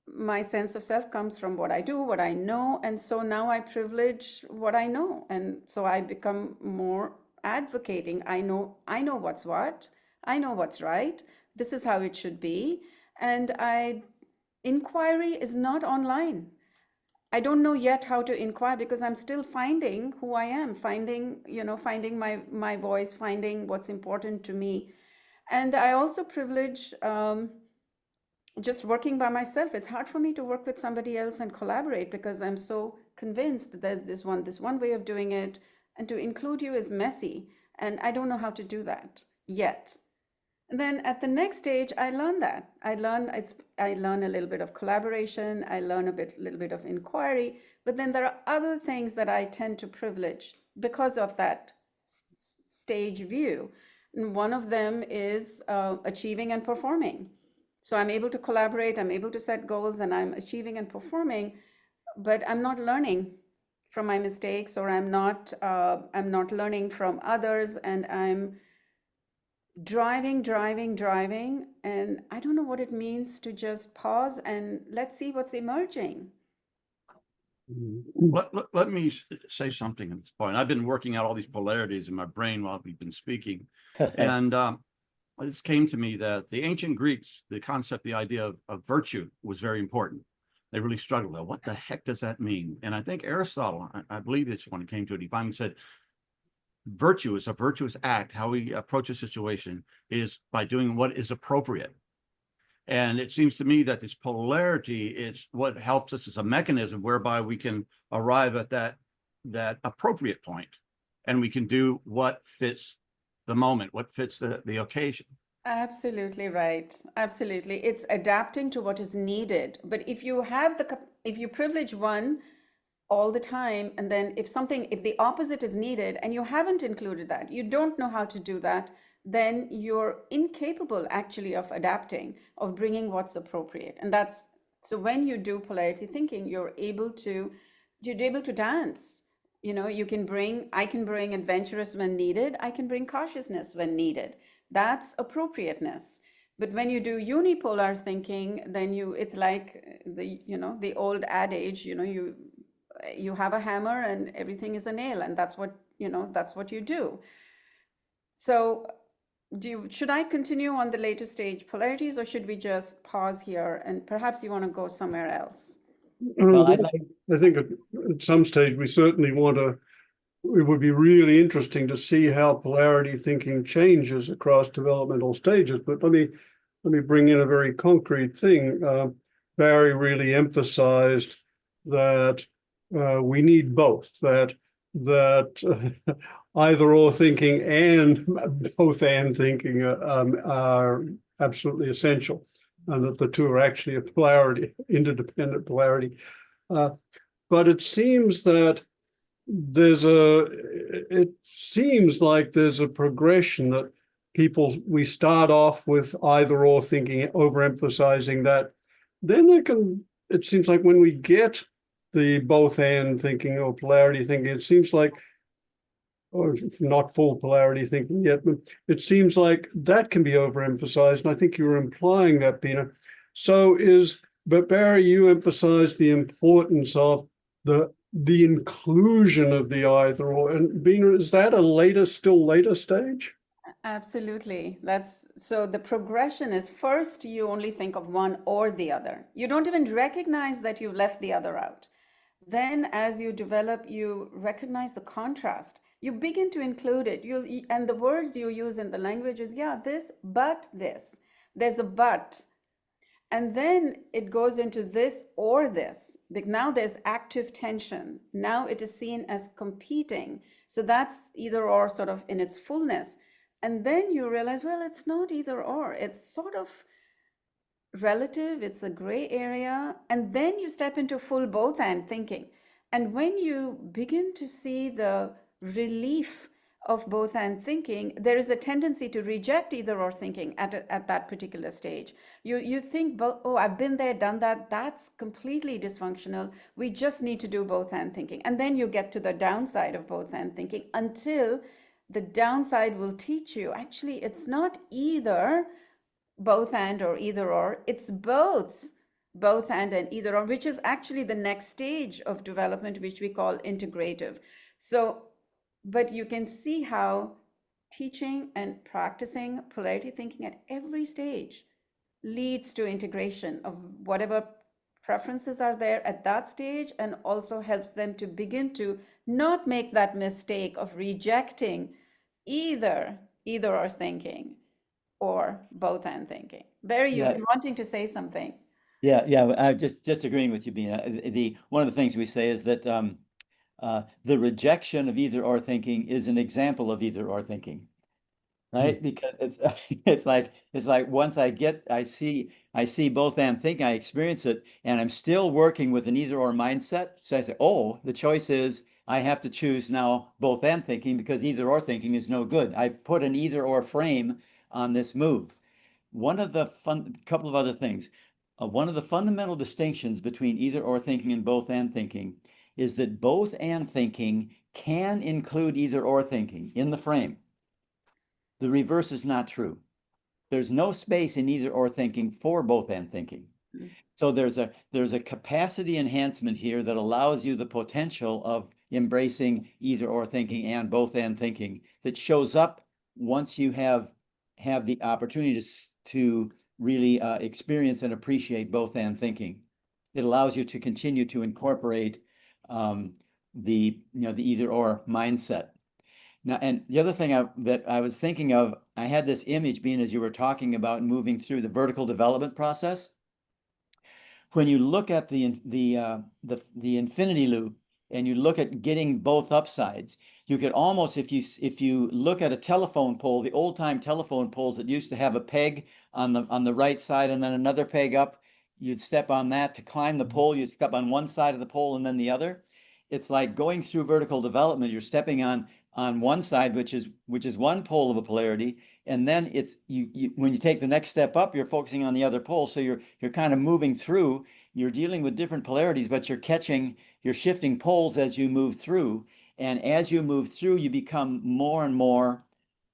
my sense of self comes from what I do, what I know. And so now I privilege what I know. And so I become more advocating. I know what's what. I know what's right. This is how it should be. And inquiry is not online. I don't know yet how to inquire because I'm still finding who I am, finding my voice, finding what's important to me. And I also privilege just working by myself. It's hard for me to work with somebody else and collaborate because I'm so convinced that this one way of doing it, and to include you is messy. And I don't know how to do that yet. And then at the next stage, I learn that. I learn a little bit of collaboration. I learn little bit of inquiry. But then there are other things that I tend to privilege because of that stage view. And one of them is achieving and performing. So I'm able to collaborate, I'm able to set goals, and I'm achieving and performing, but I'm not learning from my mistakes, or I'm not learning from others, and I'm driving, and I don't know what it means to just pause and let's see what's emerging. Let me say something at this point. I've been working out all these polarities in my brain while we've been speaking. And this came to me that the ancient Greeks, the concept, the idea of virtue was very important. They really struggled with what the heck does that mean? And I think Aristotle, I believe it's when it came to it, he finally said, virtue is a virtuous act. How we approach a situation is by doing what is appropriate. And it seems to me that this polarity is what helps us as a mechanism whereby we can arrive at that appropriate point, and we can do what fits the moment, what fits the occasion. Absolutely right. Absolutely. It's adapting to what is needed. But if you privilege one all the time, and then if the opposite is needed and you haven't included that, you don't know how to do that, then you're incapable actually of adapting, of bringing what's appropriate. And so when you do polarity thinking, you're able to dance. I can bring adventurous when needed. I can bring cautiousness when needed. That's appropriateness. But when you do unipolar thinking, then it's like the old adage, you have a hammer and everything is a nail, and that's what you do. So should I continue on the later stage polarities, or should we just pause here and perhaps you want to go somewhere else? Well, I think at some stage we certainly it would be really interesting to see how polarity thinking changes across developmental stages. But let me bring in a very concrete thing. Barry really emphasized that we need both, that either or thinking and both and thinking are absolutely essential, and that the two are actually a polarity, interdependent polarity. But it seems that it seems like there's a progression that we start off with either or thinking, overemphasizing that. Then it seems like when we get the both and thinking or polarity thinking, it seems like, or not full polarity thinking yet, but it seems like that can be overemphasized. And I think you were implying that, Beena. But Barry, you emphasized the importance of the inclusion of the either or. And Beena, is that still later stage? Absolutely. So the progression is, first you only think of one or the other. You don't even recognize that you left the other out. Then as you develop, you recognize the contrast. You begin to include it. And the words you use in the language is, this, but this. There's a but. And then it goes into this or this. Now there's active tension. Now it is seen as competing. So that's either or sort of in its fullness. And then you realize, well, it's not either or. It's sort of relative. It's a gray area. And then you step into full both and thinking. And when you begin to see the relief of both and thinking, there is a tendency to reject either or thinking at that particular stage. You think, oh, I've been there, done that. That's completely dysfunctional. We just need to do both and thinking. And then you get to the downside of both and thinking, until the downside will teach you, actually, it's not either both and or either or, it's both. both and either or, which is actually the next stage of development, which we call integrative. So, but you can see how teaching and practicing polarity thinking at every stage leads to integration of whatever preferences are there at that stage, and also helps them to begin to not make that mistake of rejecting either or thinking or both and thinking. Barry, you've Yeah. been wanting to say something. Yeah. I just agreeing with you, Beena. One of the things we say is that the rejection of either or thinking is an example of either or thinking, right? Because it's it's like once I see both and thinking, I experience it, and I'm still working with an either or mindset. So I say, oh, the choice is I have to choose now both and thinking, because either or thinking is no good. I put an either or frame on this move. Couple of other things. One of the fundamental distinctions between either or thinking and both and thinking is that both and thinking can include either or thinking in the frame. The reverse is not true. There's no space in either or thinking for both and thinking. So there's a capacity enhancement here that allows you the potential of embracing either or thinking and both and thinking that shows up once you have the opportunity to really experience and appreciate both and thinking. It allows you to continue to incorporate the either or mindset. Now, and the other thing that I was thinking of, I had this image being as you were talking about moving through the vertical development process. When you look at the infinity loop and you look at getting both upsides, you could almost, if you look at a telephone pole, the old time telephone poles that used to have a peg on the right side and then another peg up, you'd step on that to climb the pole. You'd step on one side of the pole and then the other. It's like going through vertical development. You're stepping on one side, which is one pole of a polarity, and then it's when you take the next step up, you're focusing on the other pole. So you're kind of moving through. You're dealing with different polarities, but you're shifting poles as you move through. And as you move through, you become more and more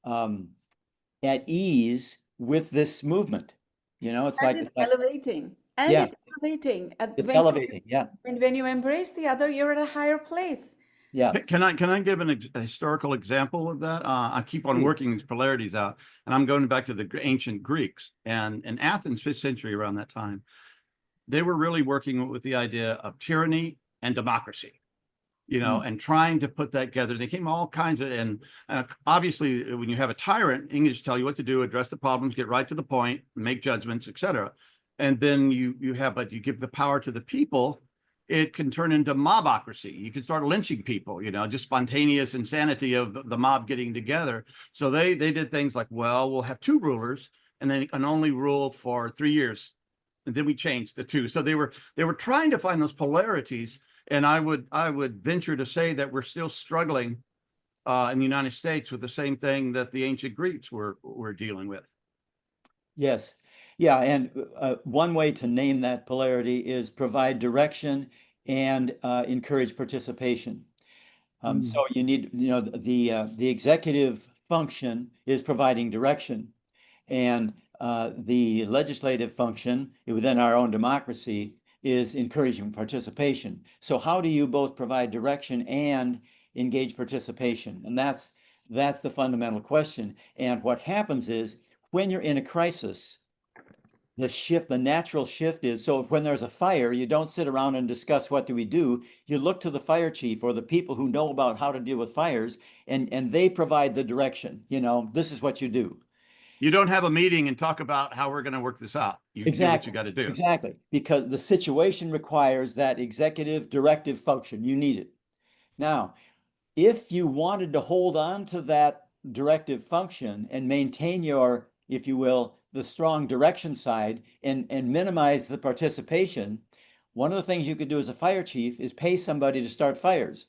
at ease with this movement. It's like Elevating. And yeah, it's elevating. it's elevating. Yeah, When you embrace the other, you're at a higher place. yeah. Can I give a historical example of that? I keep on working these polarities out, and I'm going back to the ancient Greeks, and in Athens, 5th century, around that time, they were really working with the idea of tyranny and democracy, and trying to put that together. They came all kinds of, and obviously when you have a tyrant, English tell you what to do, address the problems, get right to the point, make judgments, etc. And then you give the power to the people, it can turn into mobocracy. You can start lynching people, just spontaneous insanity of the mob getting together. So they did things like, well, we'll have 2 rulers and they can only rule for 3 years. And then we changed the 2. So they were trying to find those polarities. And I would venture to say that we're still struggling in the United States with the same thing that the ancient Greeks were dealing with. Yes. Yeah. And one way to name that polarity is provide direction and encourage participation. So you need, the executive function is providing direction, and the legislative function within our own democracy is encouraging participation. So how do you both provide direction and engage participation? And that's the fundamental question. And what happens is when you're in a crisis, the natural shift is, so when there's a fire, you don't sit around and discuss what do we do. You look to the fire chief or the people who know about how to deal with fires, and they provide the direction. This is what you do. You don't have a meeting and talk about how we're going to work this out. You do what you got to do. Exactly. Because the situation requires that executive directive function. You need it. Now, if you wanted to hold on to that directive function and maintain your, if you will, the strong direction side and minimize the participation, one of the things you could do as a fire chief is pay somebody to start fires.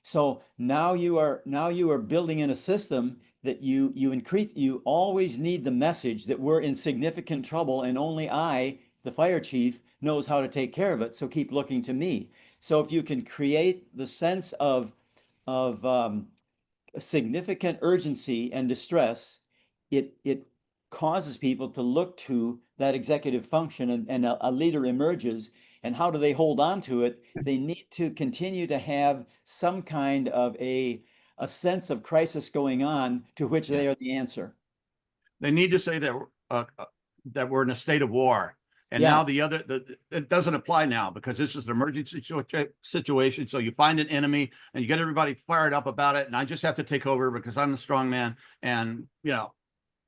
So now you are building in a system that you always need the message that we're in significant trouble and only I, the fire chief, knows how to take care of it. So keep looking to me. So if you can create the sense of significant urgency and distress, it causes people to look to that executive function, and a leader emerges. And how do they hold on to it? They need to continue to have some kind of a sense of crisis going on to which they are the answer. They need to say that we're in a state of war. And Yeah. now it doesn't apply now because this is an emergency situation. So you find an enemy and you get everybody fired up about it. And I just have to take over because I'm the strong man. And, you know,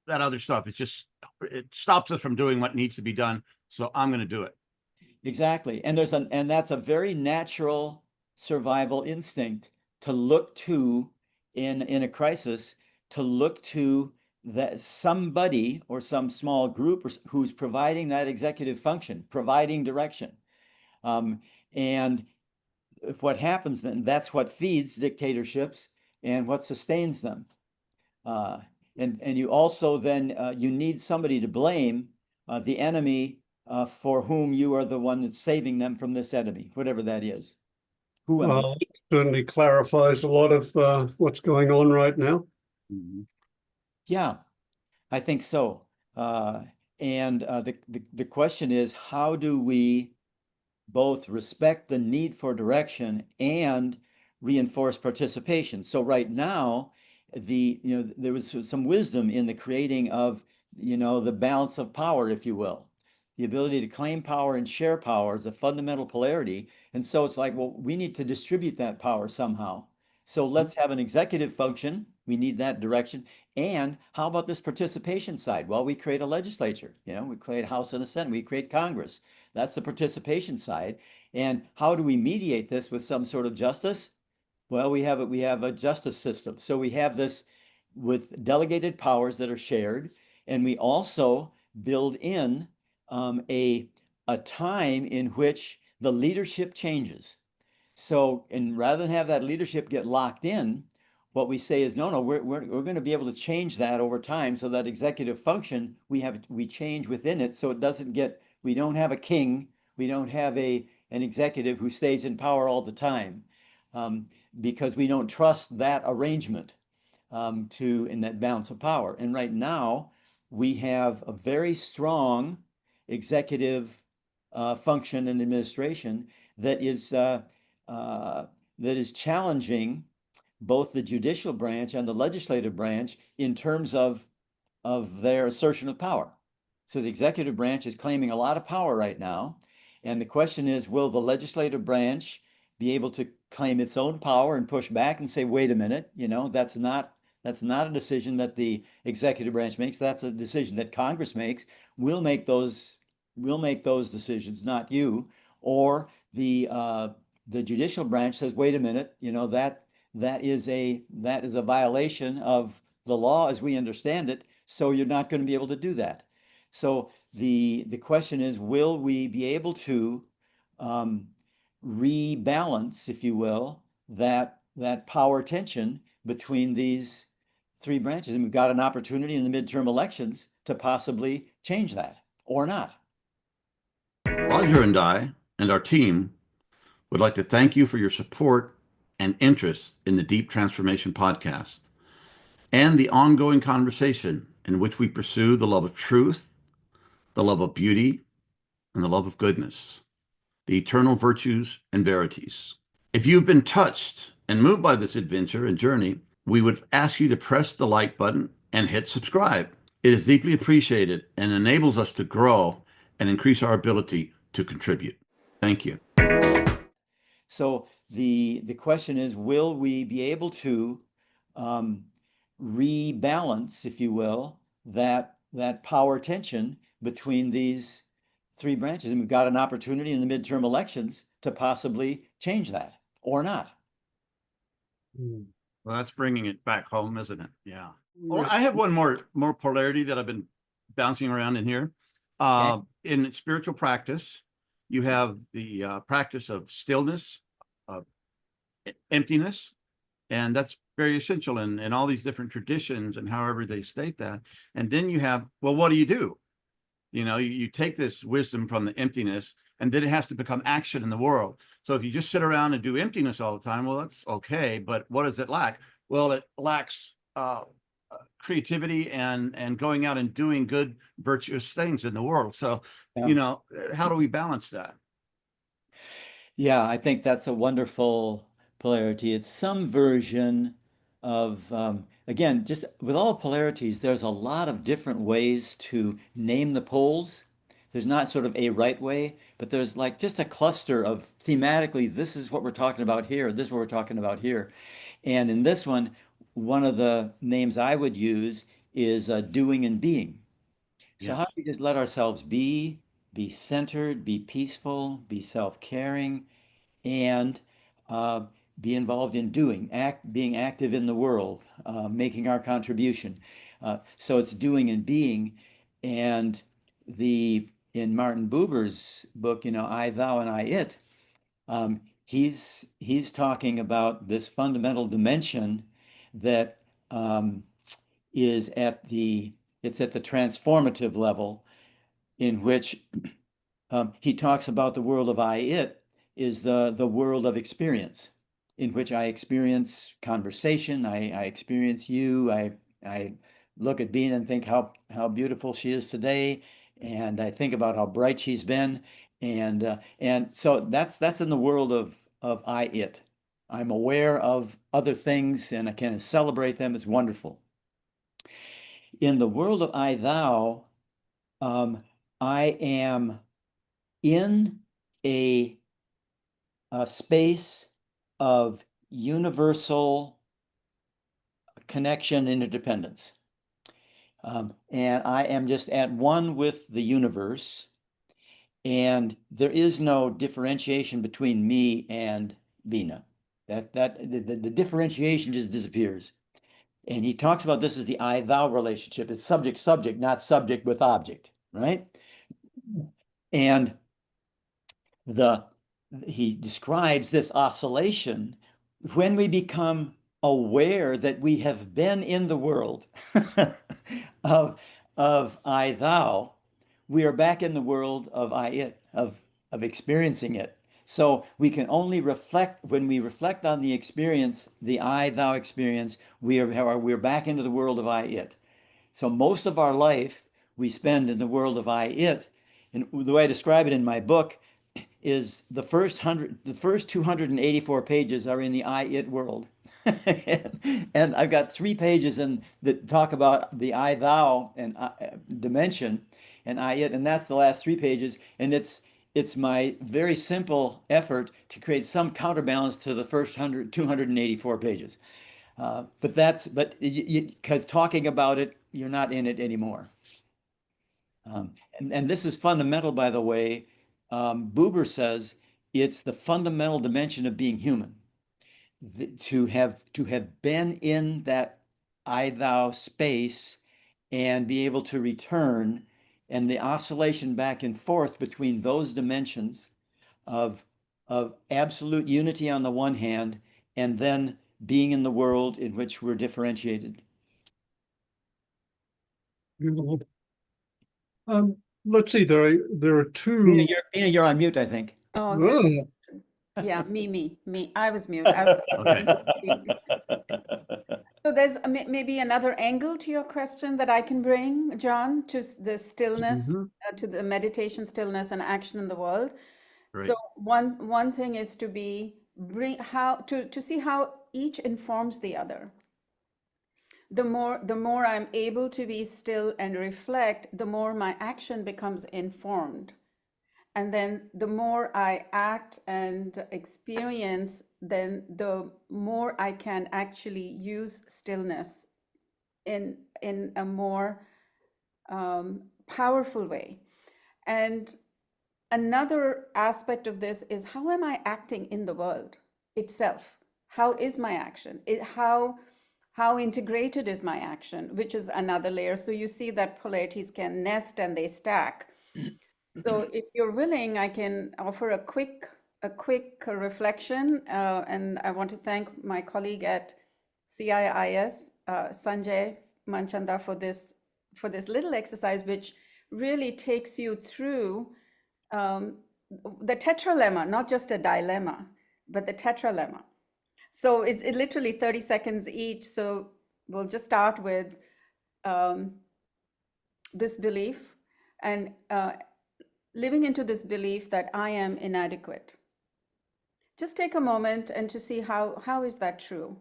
that other stuff, it stops us from doing what needs to be done. So I'm going to do it. Exactly. And that's a very natural survival instinct to look to in a crisis, to look to that somebody or some small group who's providing that executive function, providing direction. And what happens then, that's what feeds dictatorships and what sustains them. And you also then, you need somebody to blame, the enemy, for whom you are the one that's saving them from this enemy, whatever that is. Well, it certainly clarifies a lot of what's going on right now. Mm-hmm. Yeah, I think so. And the question is, how do we both respect the need for direction and reinforce participation? So right now, there was some wisdom in the creating of, the balance of power, if you will. The ability to claim power and share power is a fundamental polarity. And so it's like, well, we need to distribute that power somehow. So let's have an executive function. We need that direction. And how about this participation side? Well, we create a legislature, we create a House and a Senate, we create Congress. That's the participation side. And how do we mediate this with some sort of justice? Well, we have a justice system. So we have this with delegated powers that are shared, and we also build in a time in which the leadership changes. So, and rather than have that leadership get locked in, what we say is, no, we're going to be able to change that over time, so that executive function, we change within it, so it doesn't get, we don't have a king, we don't have an executive who stays in power all the time, because we don't trust that arrangement, in that balance of power. And right now, we have a very strong executive function and administration that is challenging both the judicial branch and the legislative branch in terms of their assertion of power. So the executive branch is claiming a lot of power right now. And the question is, will the legislative branch be able to claim its own power and push back and say, wait a minute, that's not a decision that the executive branch makes. That's a decision that Congress makes. We'll make those decisions, not you. Or the judicial branch says, wait a minute, that is a violation of the law as we understand it, so you're not going to be able to do that. So the question is, will we be able to rebalance, if you will, that power tension between these three branches? And we've got an opportunity in the midterm elections to possibly change that, or not. Roger and I and our team would like to thank you for your support and interest in the Deep Transformation Podcast and the ongoing conversation in which we pursue the love of truth, the love of beauty, and the love of goodness, the eternal virtues and verities. If you've been touched and moved by this adventure and journey, we would ask you to press the like button and hit subscribe. It is deeply appreciated and enables us to grow and increase our ability to contribute. Thank you. So the question is, will we be able to rebalance, if you will, that power tension between these three branches? And we've got an opportunity in the midterm elections to possibly change that, or not. Well, that's bringing it back home, isn't it? Yeah. Oh, I have one more polarity that I've been bouncing around in here. Okay. In spiritual practice, you have the practice of stillness, of emptiness, and that's very essential in all these different traditions and however they state that. And then you have, well, what do? You take this wisdom from the emptiness, and then it has to become action in the world. So if you just sit around and do emptiness all the time, well, that's okay, but what does it lack? Well, it lacks creativity and going out and doing good, virtuous things in the world. So, Yeah. you know, how do we balance that? Yeah, I think that's a wonderful polarity. It's some version of, again, just with all polarities, there's a lot of different ways to name the poles. There's not sort of a right way, but there's like just a cluster of thematically, this is what we're talking about here, this is what we're talking about here. And in this one, one of the names I would use is doing and being. So Yes. how do we just let ourselves be centered, be peaceful, be self-caring, and uh, be involved in being active in the world, making our contribution. So it's doing and being. And in Martin Buber's book, I, thou, and I, it, he's talking about this fundamental dimension that is it's at the transformative level, in which he talks about the world of I, it is the world of experience, in which I experience conversation, I experience you, I look at Beena and think how beautiful she is today, and I think about how bright she's been, and so that's in the world of I, it. I'm aware of other things and I can celebrate them. It's wonderful. In the world of I, thou, I am in a space of universal connection and interdependence. And I am just at one with the universe, and there is no differentiation between me and Beena. The differentiation just disappears. And he talks about this as the I-thou relationship. It's subject-subject, not subject with object, right? And he describes this oscillation when we become aware that we have been in the world of I, thou, we are back in the world of I, it, of experiencing it. So we can only reflect, when we reflect on the experience, the I, thou experience, we're back into the world of I, it. So most of our life we spend in the world of I, it. And the way I describe it in my book is the first 284 pages are in the I, it world. And I've got 3 pages that talk about the I, thou and dimension and I, it, and that's the last 3 pages. And it's my very simple effort to create some counterbalance to the first 284 pages. But because talking about it, you're not in it anymore. And this is fundamental, by the way. Buber says it's the fundamental dimension of being human. To have been in that I, thou space and be able to return, and the oscillation back and forth between those dimensions of absolute unity on the one hand, and then being in the world in which we're differentiated. Let's see, there are two. Beena, you're on mute, I think. Oh, Oh, yeah, me. I was mute. I was Okay. So there's maybe another angle to your question that I can bring, John, to the stillness, to the meditation stillness and action in the world. Great. So one thing is to see how each informs the other. The more I'm able to be still and reflect, the more my action becomes informed. And then the more I act and experience, then the more I can actually use stillness in a more powerful way. And another aspect of this is, how am I acting in the world itself? How is my action? How integrated is my action, which is another layer. So you see that polarities can nest and they stack. So if you're willing, I can offer a quick reflection, and I want to thank my colleague at CIIS, Sanjay Manchanda, for this little exercise, which really takes you through the tetralemma, not just a dilemma, but the tetralemma. So it's literally 30 seconds each. So we'll just start with this belief and living into this belief that I am inadequate. Just take a moment and to see how is that true?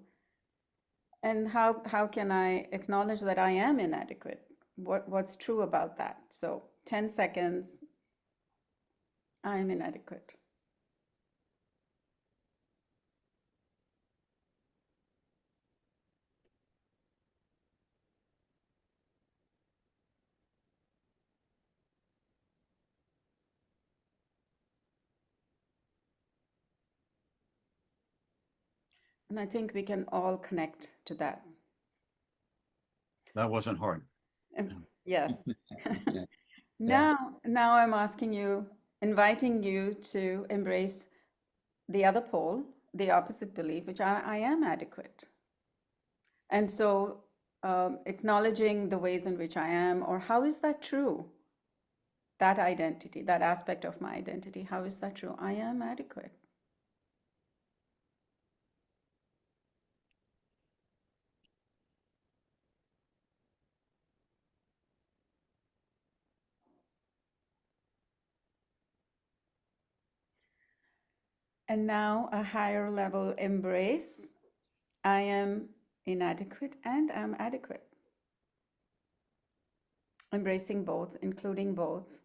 And how can I acknowledge that I am inadequate? What's true about that? So 10 seconds, I am inadequate. And I think we can all connect to that. That wasn't hard. Yes. Yeah. Now I'm asking you, inviting you to embrace the other pole, the opposite belief, which I am adequate. And so acknowledging the ways in which I am, or how is that true? That identity, that aspect of my identity, how is that true? I am adequate. And now a higher level embrace. I am inadequate and I'm adequate. Embracing both, including both.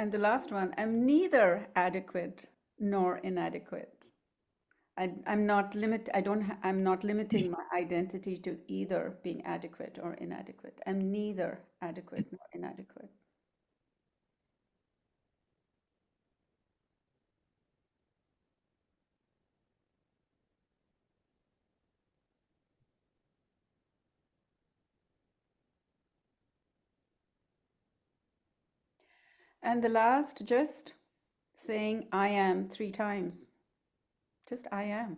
And the last one, I'm neither adequate nor inadequate. I'm not limiting my identity to either being adequate or inadequate. I'm neither adequate nor inadequate. And the last, just saying I am 3 times. Just I am.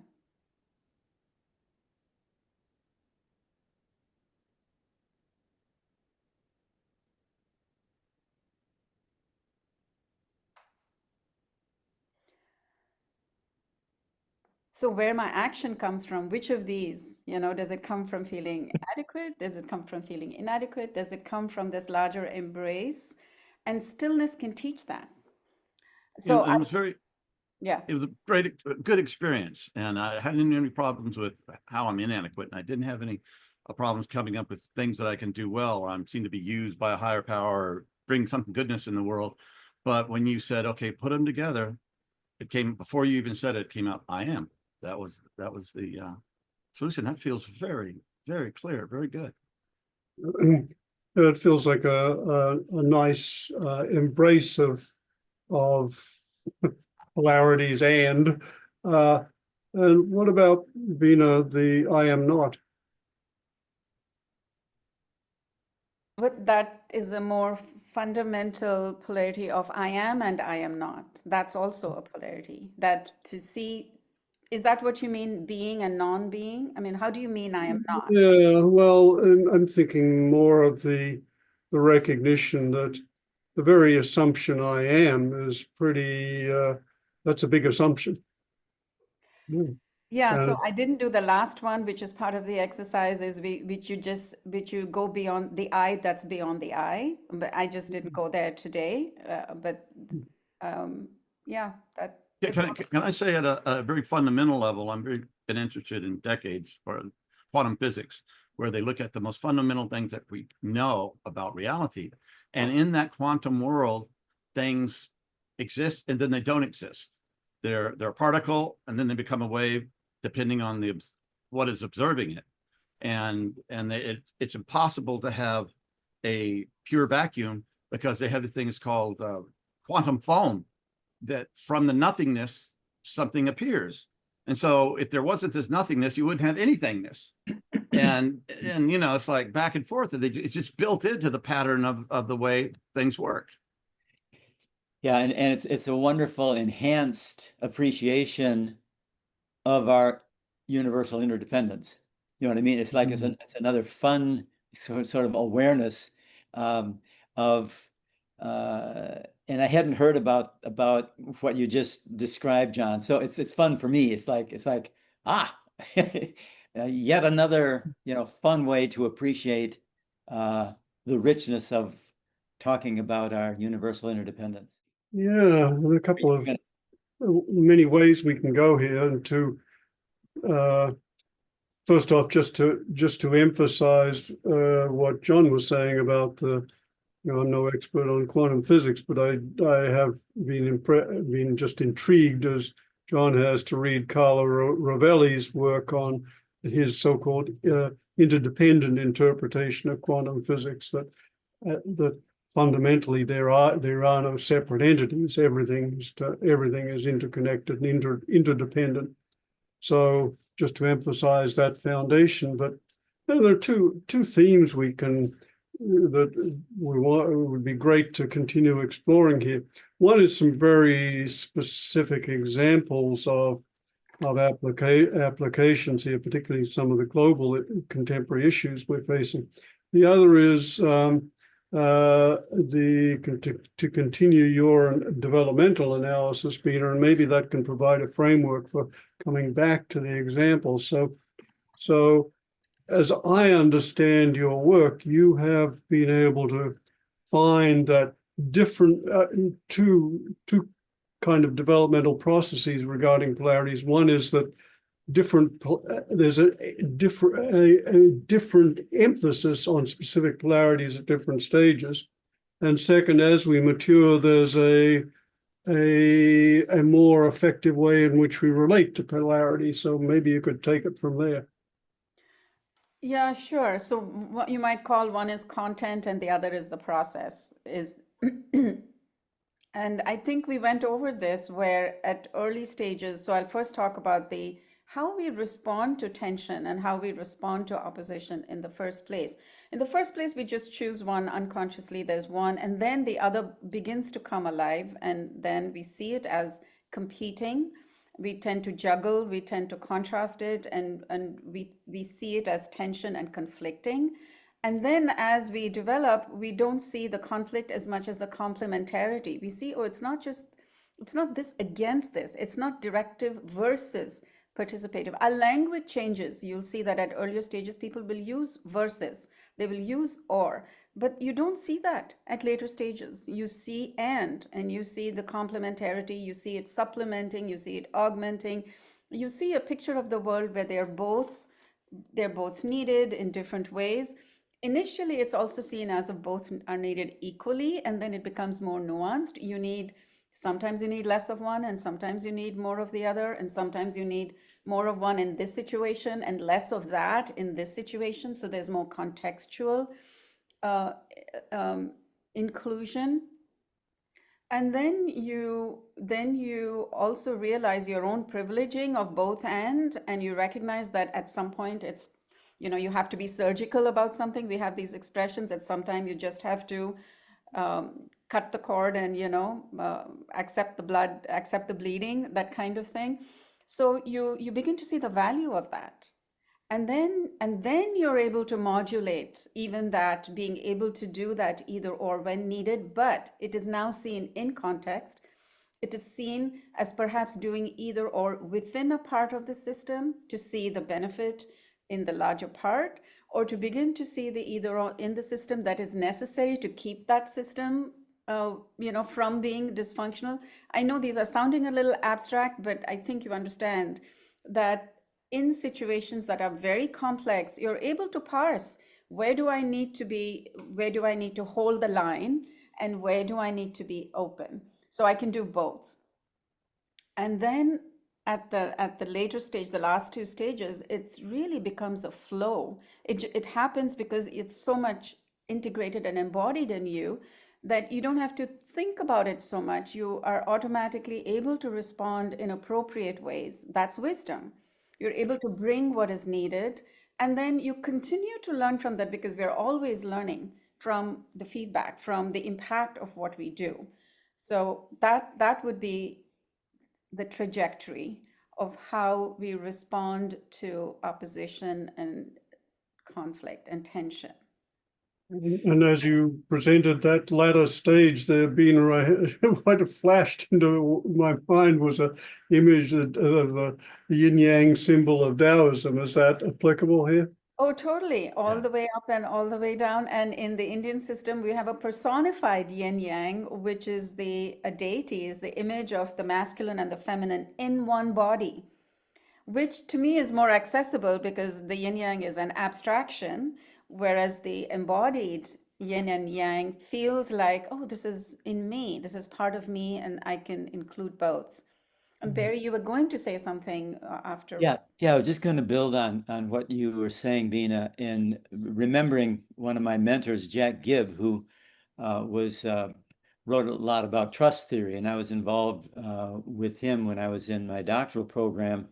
So where my action comes from, which of these, does it come from feeling adequate? Does it come from feeling inadequate? Does it come from this larger embrace? And stillness can teach that. So it was it was a good experience. And I hadn't any problems with how I'm inadequate. And I didn't have any problems coming up with things that I can do well. I seem to be used by a higher power or bring some goodness in the world. But when you said, okay, put them together, it came before you even said it, came out, I am. That was the solution. That feels very, very clear, very good. It feels like a nice embrace of polarities and what about Beena, the I am not? But that is a more fundamental polarity of I am and I am not. That's also a polarity. That to see, is that what you mean, being and non-being? I mean, how do you mean I am not? Yeah, well, I'm thinking more of the recognition that the very assumption I am is pretty, that's a big assumption. Yeah, so I didn't do the last one, which is part of the exercise, is which you go beyond the I that's beyond the I, but I just didn't go there today. Yeah, that. Yeah, can I say at a very fundamental level, I'm very been interested in decades for quantum physics, where they look at the most fundamental things that we know about reality. And in that quantum world, things exist and then they don't exist. They're a particle and then they become a wave, depending on what is observing it. And it's impossible to have a pure vacuum because they have the things called quantum foam, that from the nothingness, something appears. And so if there wasn't this nothingness, you wouldn't have anythingness. And it's like back and forth. It's just built into the pattern of the way things work. Yeah, and it's a wonderful enhanced appreciation of our universal interdependence. You know what I mean? It's like it's another fun sort of awareness of and I hadn't heard about what you just described, John. So it's fun for me. It's like yet another fun way to appreciate the richness of talking about our universal interdependence. Yeah, there are a couple of many ways we can go here, and to first off, just to emphasize what John was saying about the, I'm no expert on quantum physics, but I have been just intrigued, as John has, to read Carlo Rovelli's work on his so-called interdependent interpretation of quantum physics, that fundamentally there are no separate entities. Everything is interconnected and interdependent. So just to emphasize that foundation, but there are two themes that would be great to continue exploring here. One is some very specific examples of applications here, particularly some of the global contemporary issues we're facing. The other is to continue your developmental analysis, Beena, and maybe that can provide a framework for coming back to the examples. So as I understand your work, you have been able to find that different two kind of developmental processes regarding polarities. One is that there's a different emphasis on specific polarities at different stages. And second, as we mature, there's a more effective way in which we relate to polarity. So maybe you could take it from there. Yeah, sure. So what you might call, one is content and the other is the process. And I think we went over this where at early stages, so I'll first talk about how we respond to tension and how we respond to opposition in the first place. In the first place, we just choose one unconsciously, there's one, and then the other begins to come alive, and then we see it as competing. We tend to juggle, we tend to contrast it, and we see it as tension and conflicting. And then as we develop, we don't see the conflict as much as the complementarity. We see, it's not this against this. It's not directive versus participative. Our language changes. You'll see that at earlier stages, people will use versus. They will use or. But you don't see that at later stages. You see and you see the complementarity. You see it supplementing. You see it augmenting. You see a picture of the world where they're both needed in different ways. Initially, it's also seen as if both are needed equally, and then it becomes more nuanced. Sometimes you need less of one, and sometimes you need more of the other, and sometimes you need more of one in this situation and less of that in this situation. So there's more contextual inclusion. And then you also realize your own privileging of both and you recognize that at some point it's, you have to be surgical about something. We have these expressions that sometimes you just have to cut the cord and, accept the blood, accept the bleeding, that kind of thing. So you begin to see the value of that. And then you're able to modulate even that, being able to do that either or when needed, but it is now seen in context. It is seen as perhaps doing either or within a part of the system to see the benefit in the larger part, or to begin to see the either or in the system that is necessary to keep that system from being dysfunctional. I know these are sounding a little abstract, but I think you understand that in situations that are very complex, you're able to parse, where do I need to hold the line, and where do I need to be open? So I can do both. And then at the later stage, the last two stages, it really becomes a flow. It happens because it's so much integrated and embodied in you that you don't have to think about it so much. You are automatically able to respond in appropriate ways. That's wisdom. You're able to bring what is needed, and then you continue to learn from that, because we're always learning from the feedback, from the impact of what we do. So that would be the trajectory of how we respond to opposition and conflict and tension. And as you presented that latter stage there, Beena, what flashed into my mind was a image of the yin yang symbol of Taoism. Is that applicable here? Oh, totally. All Yeah. the way up and all the way down. And in the Indian system, we have a personified yin yang, which is a deity, is the image of the masculine and the feminine in one body, which to me is more accessible because the yin yang is an abstraction, whereas the embodied yin and yang feels like, oh, this is in me, this is part of me, and I can include both. And Barry, you were going to say something after. Yeah, I was just going to build on what you were saying, Beena, in remembering one of my mentors, Jack Gibb, who wrote a lot about trust theory, and I was involved with him when I was in my doctoral program.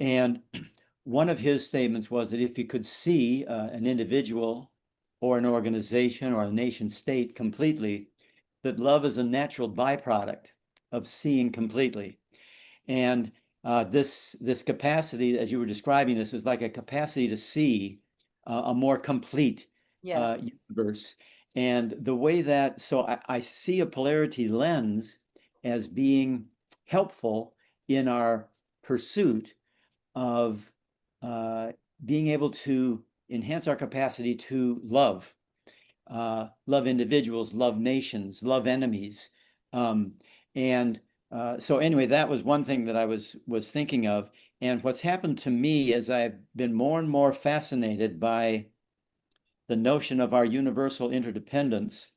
And one of his statements was that if you could see an individual or an organization or a nation state completely, that love is a natural byproduct of seeing completely. And this capacity, as you were describing, this was like a capacity to see a more complete Yes. universe. And the way that, so I see a polarity lens as being helpful in our pursuit of being able to enhance our capacity to love individuals, love nations, love enemies. And so anyway, that was one thing that I was thinking of. And what's happened to me is I've been more and more fascinated by the notion of our universal interdependence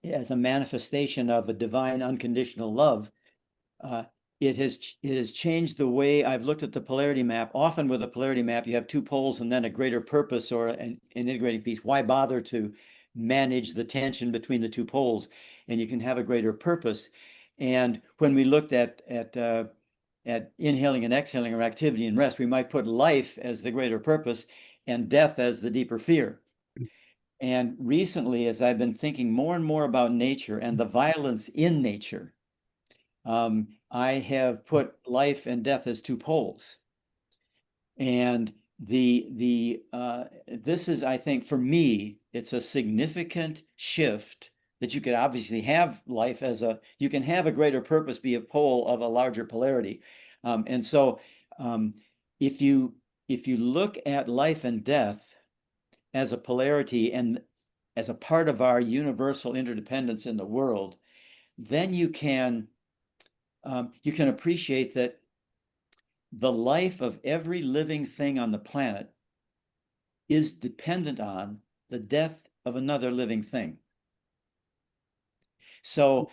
as a manifestation of a divine unconditional love. It has changed the way I've looked at the polarity map. Often with a polarity map, you have two poles and then a greater purpose or an integrating piece. Why bother to manage the tension between the two poles? And you can have a greater purpose. And when we looked at inhaling and exhaling or activity and rest, we might put life as the greater purpose and death as the deeper fear. And recently, as I've been thinking more and more about nature and the violence in nature, I have put life and death as two poles. And this is, I think, for me, it's a significant shift that you could obviously have life as you can have a greater purpose be a pole of a larger polarity. And so if you look at life and death as a polarity and as a part of our universal interdependence in the world, then you can appreciate that the life of every living thing on the planet is dependent on the death of another living thing. So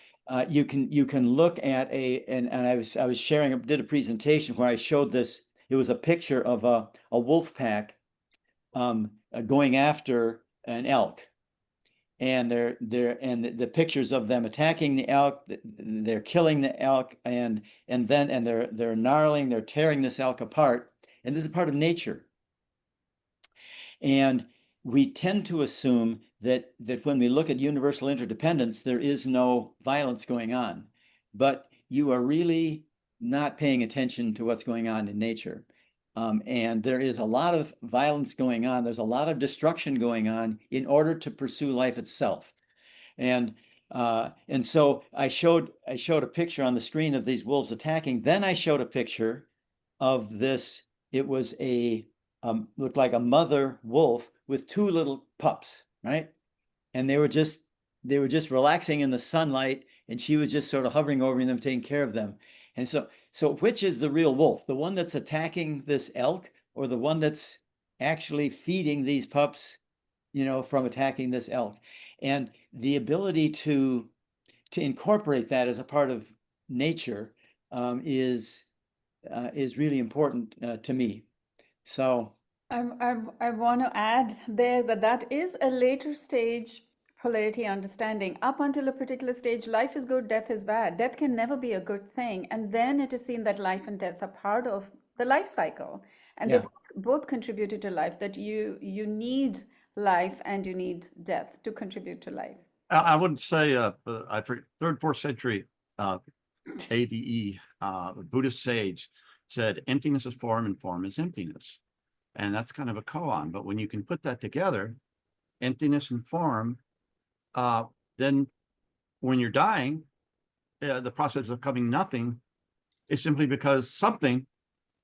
you can look at and I was sharing, did a presentation where I showed this. It was a picture of a wolf pack going after an elk. And the pictures of them attacking the elk, they're killing the elk, and they're gnarling, they're tearing this elk apart, and this is part of nature. And we tend to assume that when we look at universal interdependence, there is no violence going on, but you are really not paying attention to what's going on in nature. And there is a lot of violence going on. There's a lot of destruction going on in order to pursue life itself. And so I showed a picture on the screen of these wolves attacking. Then I showed a picture of this. It was looked like a mother wolf with two little pups, right? And they were just relaxing in the sunlight, and she was just sort of hovering over them, taking care of them. And so which is the real wolf? The one that's attacking this elk, or the one that's actually feeding these pups, from attacking this elk? And the ability to incorporate that as a part of nature is really important to me. So I want to add there that is a later stage polarity understanding. Up until a particular stage, life is good, death is bad. Death can never be a good thing. And then it is seen that life and death are part of the life cycle. And Yeah. they both contributed to life, that you need life and you need death to contribute to life. I wouldn't say, I forget, 3rd, 4th century ADE, Buddhist sage said emptiness is form and form is emptiness. And that's kind of a koan. But when you can put that together, emptiness and form, then when you're dying, the process of becoming nothing is simply because something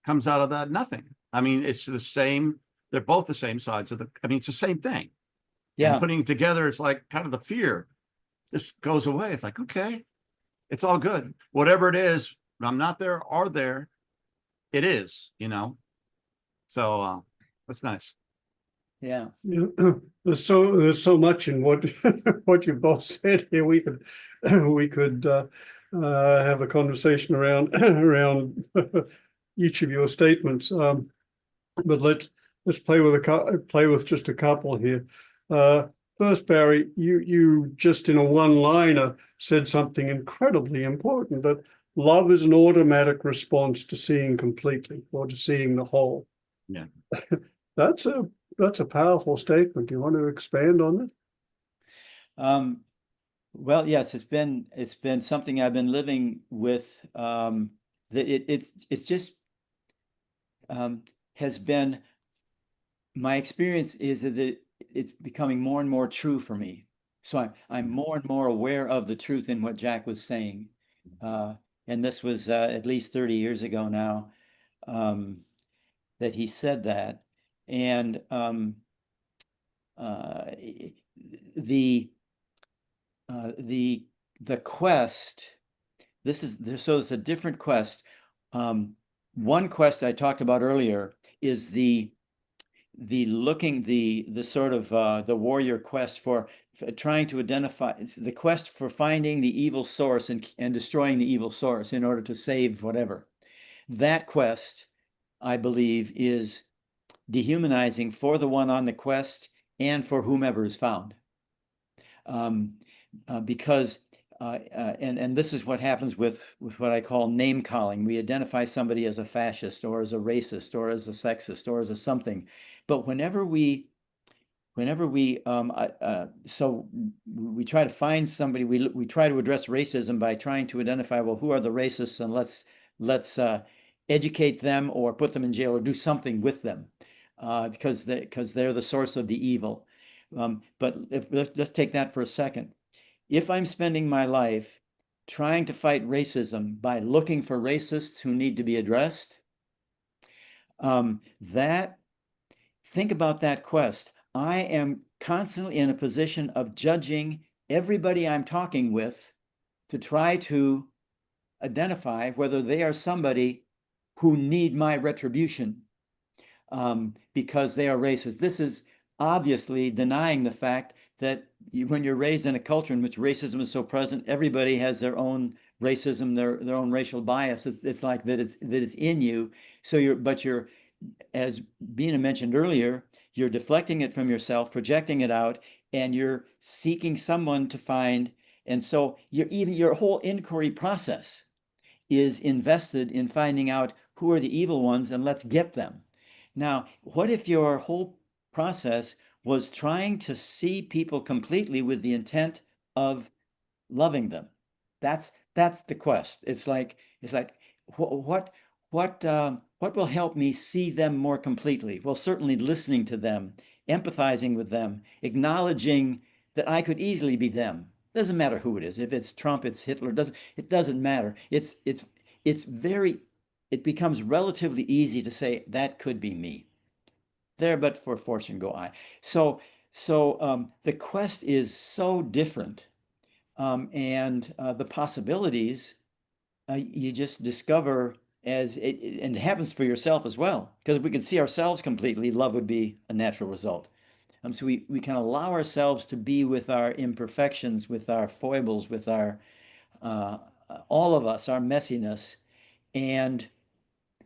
comes out of that nothing. I mean, it's the same. They're both the same sides of it's the same thing. Yeah. And putting it together, it's like kind of the fear just goes away. It's like, okay, it's all good. Whatever it is, I'm not there or there, it is, So that's nice. Yeah. There's so much in what what you both said here. We could have a conversation around each of your statements. But let's play with just a couple here. First, Barry, you just in a one-liner said something incredibly important, that love is an automatic response to seeing completely, or to seeing the whole. Yeah. That's a powerful statement. Do you want to expand on that? Well, yes, it's been something I've been living with. That it's just has been, my experience is that it's becoming more and more true for me. So I'm more and more aware of the truth in what Jack was saying. And this was at least 30 years ago now, that he said that. And the quest, so it's a different quest. One quest I talked about earlier is the sort of the warrior quest for trying to identify, it's the quest for finding the evil source and destroying the evil source in order to save whatever. That quest, I believe, is dehumanizing for the one on the quest and for whomever is found. Because and this is what happens with what I call name calling. We identify somebody as a fascist or as a racist or as a sexist or as a something. But whenever we so we try to find somebody, we try to address racism by trying to identify, well, who are the racists, and let's educate them or put them in jail or do something with them, because they're the source of the evil. But let's take that for a second. If I'm spending my life trying to fight racism by looking for racists who need to be addressed, think about that quest. I am constantly in a position of judging everybody I'm talking with to try to identify whether they are somebody who need my retribution because they are racist. This is obviously denying the fact that when you're raised in a culture in which racism is so present, everybody has their own racism, their own racial bias. It's like that it's in you. So you're, as Beena mentioned earlier, you're deflecting it from yourself, projecting it out, and you're seeking someone to find. And so your whole inquiry process is invested in finding out who are the evil ones and let's get them. Now, what if your whole process was trying to see people completely with the intent of loving them? That's the quest. It's like what will help me see them more completely? Well, certainly listening to them, empathizing with them, acknowledging that I could easily be them. Doesn't matter who it is. If it's Trump, it's Hitler, it doesn't matter. It becomes relatively easy to say that could be me. There, but for fortune go I. So the quest is so different, and the possibilities you just discover and it happens for yourself as well. Because if we could see ourselves completely, love would be a natural result. So we can allow ourselves to be with our imperfections, with our foibles, with our all of us, our messiness, and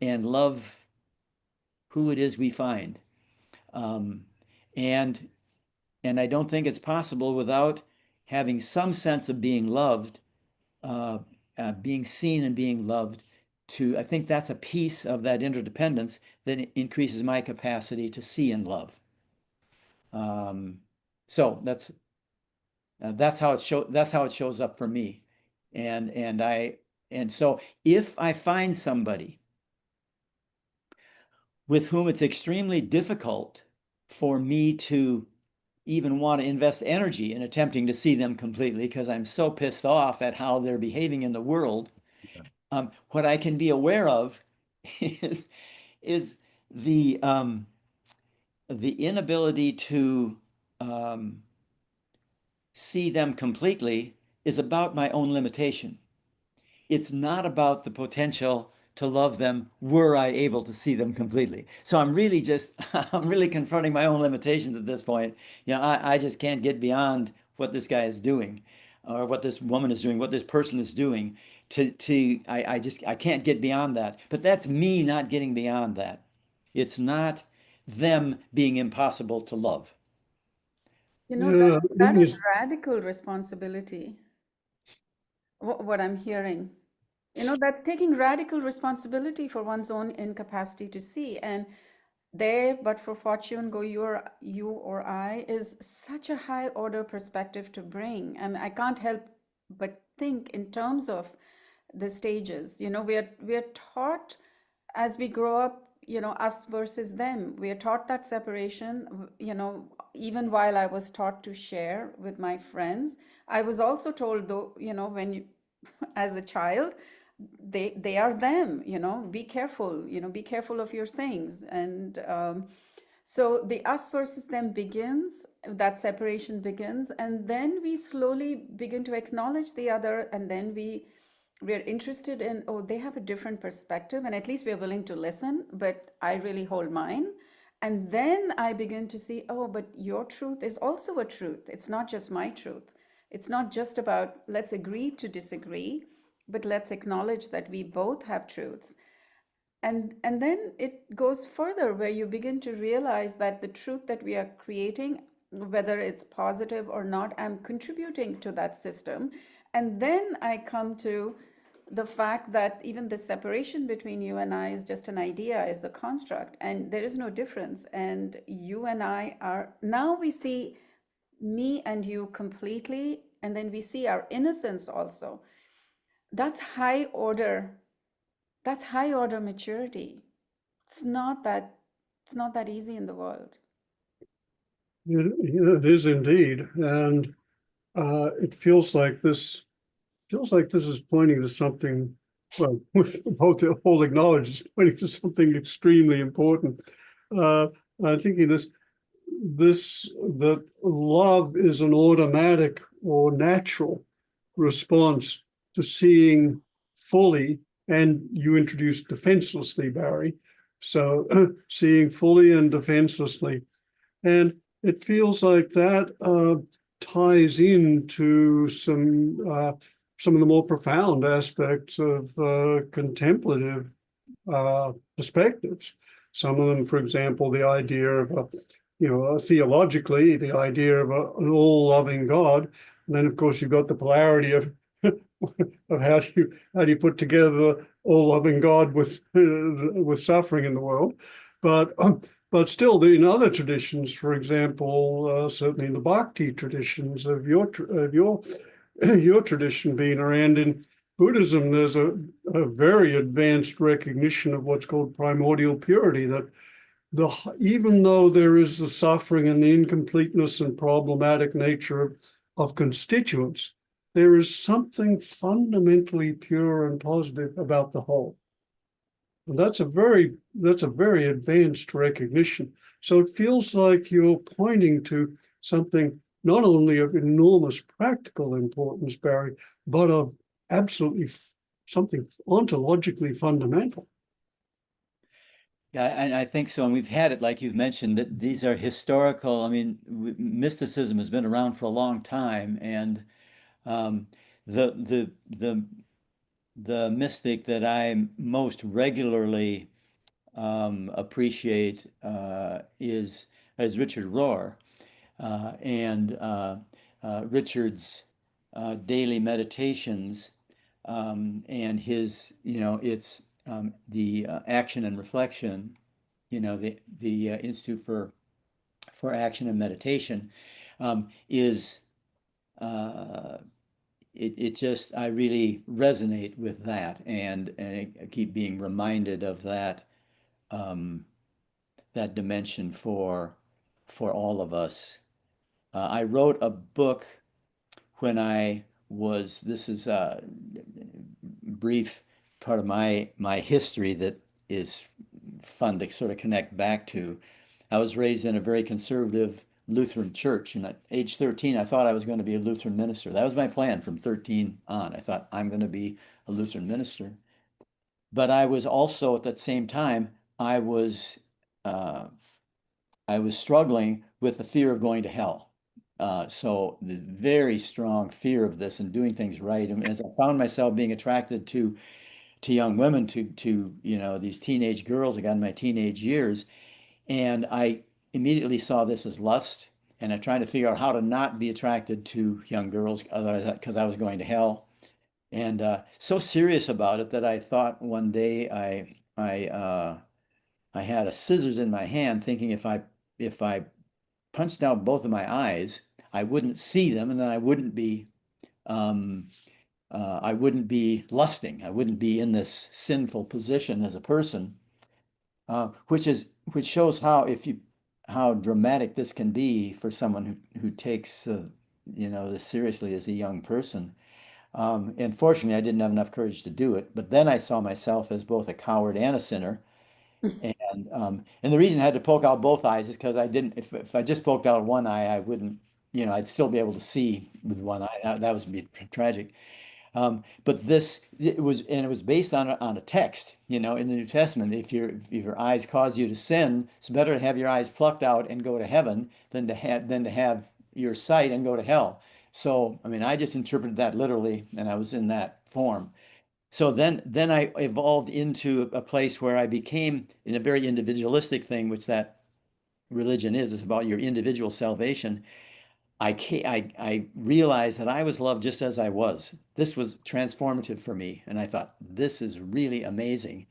love who it is we find. And I don't think it's possible without having some sense of being loved, being seen and being loved. I think that's a piece of that interdependence that increases my capacity to see and love. So that's how it shows up for me. And so if I find somebody with whom it's extremely difficult for me to even want to invest energy in attempting to see them completely because I'm so pissed off at how they're behaving in the world. What I can be aware of is the inability to see them completely is about my own limitation. It's not about the potential to love them were I able to see them completely. So I'm really just, I'm really confronting my own limitations at this point. You know, I just can't get beyond what this guy is doing or what this woman is doing, what this person is doing I can't get beyond that. But that's me not getting beyond that. It's not them being impossible to love. You know, Yeah, that even is radical responsibility, what I'm hearing. You know, that's taking radical responsibility for one's own incapacity to see. And there, but for fortune, go you or I is such a high order perspective to bring. And I can't help but think in terms of the stages. You know, we are taught as we grow up, you know, us versus them. We are taught that separation, you know, even while I was taught to share with my friends. I was also told, though, you know, when you, as a child, they are them, you know, be careful, you know, be careful of your things. And so the us versus them begins, that separation begins, and then we slowly begin to acknowledge the other, and then we're interested in, oh, they have a different perspective, and at least we're willing to listen, but I really hold mine. And then I begin to see, oh, but your truth is also a truth. It's not just my truth. It's not just about let's agree to disagree, but let's acknowledge that we both have truths. And then it goes further where you begin to realize that the truth that we are creating, whether it's positive or not, I'm contributing to that system. And then I come to the fact that even the separation between you and I is just an idea, is a construct, and there is no difference. And you and I are, now we see me and you completely, and then we see our innocence also. That's high order. That's high order maturity. It's not that it's not that easy in the world. it is indeed, and it feels like this is pointing to something. Well, both the whole acknowledge is pointing to something extremely important. I'm thinking that love is an automatic or natural response to seeing fully, and you introduced defenselessly, Barry. So seeing fully and defenselessly. And it feels like that ties into some of the more profound aspects of contemplative perspectives. Some of them, for example, the idea of theologically, the idea of an all-loving God. And then, of course, you've got the polarity of how do you put together the all-loving God with suffering in the world. But still, in other traditions, for example, certainly in the Bhakti traditions of your tradition being around in Buddhism, there's a very advanced recognition of what's called primordial purity, that even though there is the suffering and the incompleteness and problematic nature of constituents, there is something fundamentally pure and positive about the whole. And that's a very advanced recognition. So it feels like you're pointing to something not only of enormous practical importance, Barry, but of absolutely something ontologically fundamental. Yeah, and I think so. And we've had it, like you've mentioned, that these are historical. I mean, mysticism has been around for a long time, and um, the the the the mystic that I most regularly appreciate is Richard Rohr, and Richard's daily meditations, and his, it's the action and reflection, the Institute for Action and Meditation, is it just, I really resonate with that, and I keep being reminded of that, um, that dimension for all of us. I wrote a book when I was, this is a brief part of my history that is fun to sort of connect back to. I was raised in a very conservative Lutheran church, and at age 13, I thought I was going to be a Lutheran minister. That was my plan from 13 on. I thought I'm going to be a Lutheran minister. But I was also at that same time, uh, I was struggling with the fear of going to hell. So the very strong fear of this and doing things right. And as I found myself being attracted to young women, to these teenage girls, I got in my teenage years, and I immediately saw this as lust, and I tried to figure out how to not be attracted to young girls, because I was going to hell, and so serious about it that I thought one day I had a scissors in my hand, thinking if I punched out both of my eyes, I wouldn't see them, and then um, I wouldn't be lusting. I wouldn't be in this sinful position as a person, which shows how dramatic this can be for someone who takes this seriously as a young person. And fortunately, I didn't have enough courage to do it. But then I saw myself as both a coward and a sinner. And the reason I had to poke out both eyes is because I didn't. If I just poked out one eye, I wouldn't. I'd still be able to see with one eye. That would be tragic. But it was based on a text, in the New Testament. If your eyes cause you to sin, it's better to have your eyes plucked out and go to heaven than to have your sight and go to hell. So, I mean, I just interpreted that literally, and I was in that form. So then I evolved into a place where I became in a very individualistic thing, which that religion is. It's about your individual salvation. I realized that I was loved just as I was. This was transformative for me, and I thought, this is really amazing.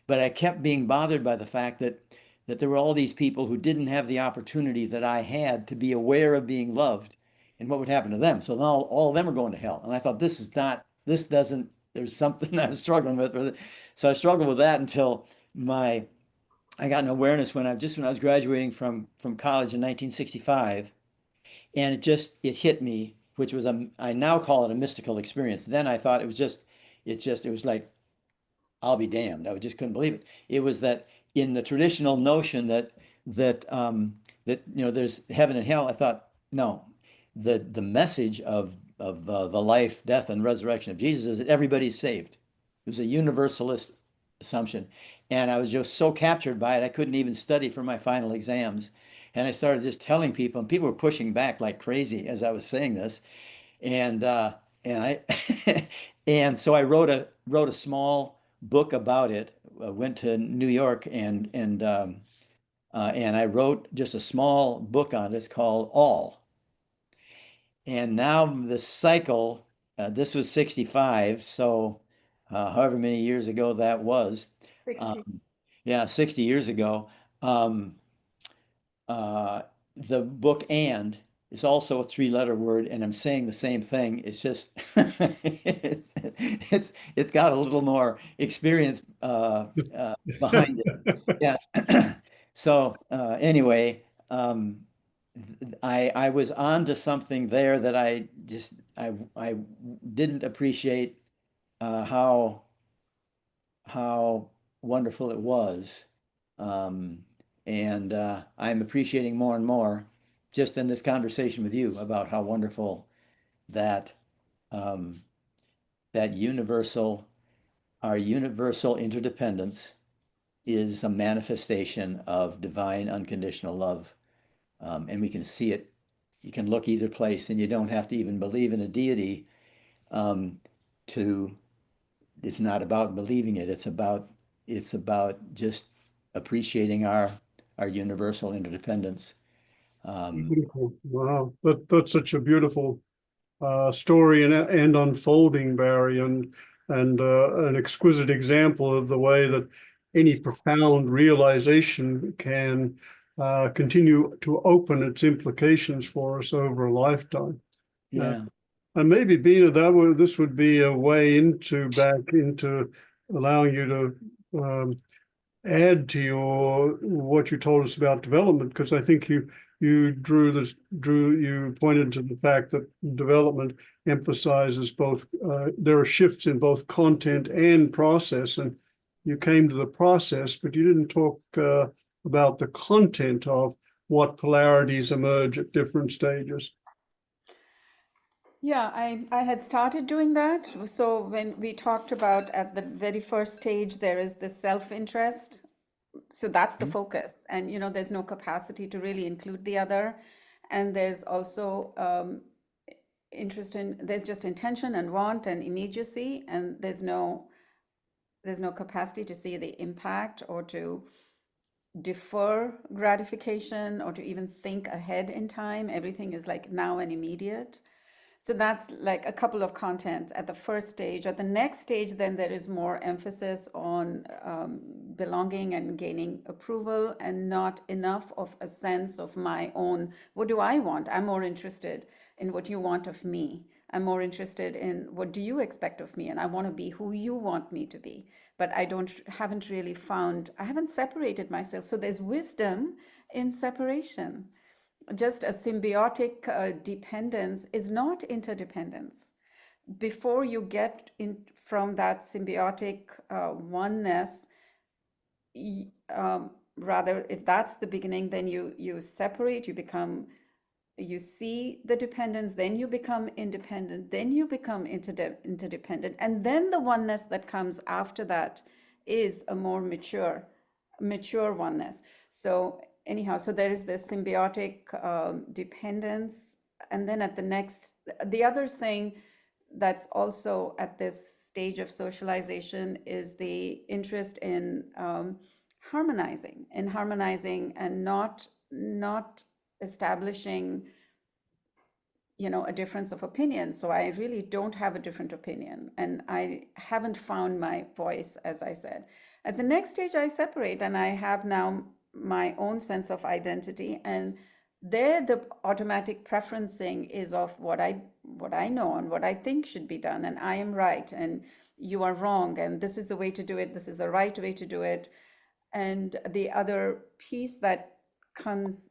But I kept being bothered by the fact that there were all these people who didn't have the opportunity that I had to be aware of being loved and what would happen to them. So now all of them are going to hell. And I thought, there's something I was struggling with. So I struggled with that until I got an awareness when I was graduating from college in 1965, and it hit me, which was I now call it a mystical experience. Then I thought it was like, I'll be damned. I just couldn't believe it. It was that in the traditional notion that there's heaven and hell, I thought, no, the message of the life, death, and resurrection of Jesus is that everybody's saved. It was a universalist assumption, and I was just so captured by it, I couldn't even study for my final exams. And I started just telling people, and people were pushing back like crazy as I was saying this. And I and so I wrote a small book about it. I went to New York and I wrote just a small book on it. It's called All. And now the cycle, this was 65, so however many years ago that was. 60. Yeah, 60 years ago. Um, the book "and" is also a three-letter word, and I'm saying the same thing. It's just it's got a little more experience behind it. Yeah. So anyway, I was on to something there that I didn't appreciate how wonderful it was. Um, and I'm appreciating more and more just in this conversation with you about how wonderful that um, that our universal interdependence is a manifestation of divine unconditional love. And we can see it. You can look either place, and you don't have to even believe in a deity um, to it's not about believing it. It's about just appreciating our universal interdependence. Beautiful. Wow. That's such a beautiful story and unfolding, Barry, and an exquisite example of the way that any profound realization can continue to open its implications for us over a lifetime. Yeah. And maybe, Beena, this would be a way back into allowing you to add to what you told us about development, because I think you pointed to the fact that development emphasizes both, there are shifts in both content and process, and you came to the process, but you didn't talk about the content of what polarities emerge at different stages. Yeah, I had started doing that. So when we talked about at the very first stage, there is the self-interest. So that's the focus. And, you know, there's no capacity to really include the other. And there's also there's just intention and want and immediacy. And there's no capacity to see the impact or to defer gratification or to even think ahead in time. Everything is like now and immediate. So that's like a couple of content at the first stage. At the next stage, then there is more emphasis on belonging and gaining approval, and not enough of a sense of my own, what do I want? I'm more interested in what you want of me. I'm more interested in what do you expect of me? And I want to be who you want me to be. But I haven't separated myself. So there's wisdom in separation. Just a symbiotic dependence is not interdependence. Before you get in from that symbiotic oneness, rather, if that's the beginning, then you separate, you see the dependence, then you become independent, then you become interdependent, and then the oneness that comes after that is a more mature oneness. So anyhow, so there is this symbiotic dependence. And then the other thing that's also at this stage of socialization is the interest in harmonizing and not establishing, you know, a difference of opinion. So I really don't have a different opinion, and I haven't found my voice, as I said. At the next stage, I separate, and I have now my own sense of identity, and there the automatic preferencing is of what I know and what I think should be done, and I am right and you are wrong, and this is the way to do it, this is the right way to do it. And the other piece that comes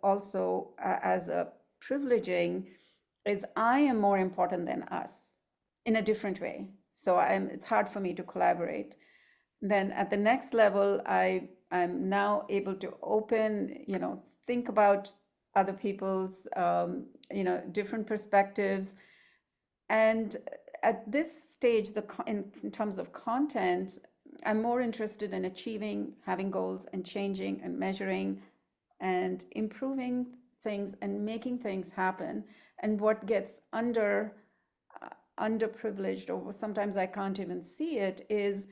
also as a privileging is I am more important than us in a different way. So it's hard for me to collaborate. Then at the next level, I'm now able to open, you know, think about other people's, you know, different perspectives. And at this stage, in terms of content, I'm more interested in achieving, having goals, and changing and measuring and improving things and making things happen. And what gets underprivileged, or sometimes I can't even see it, is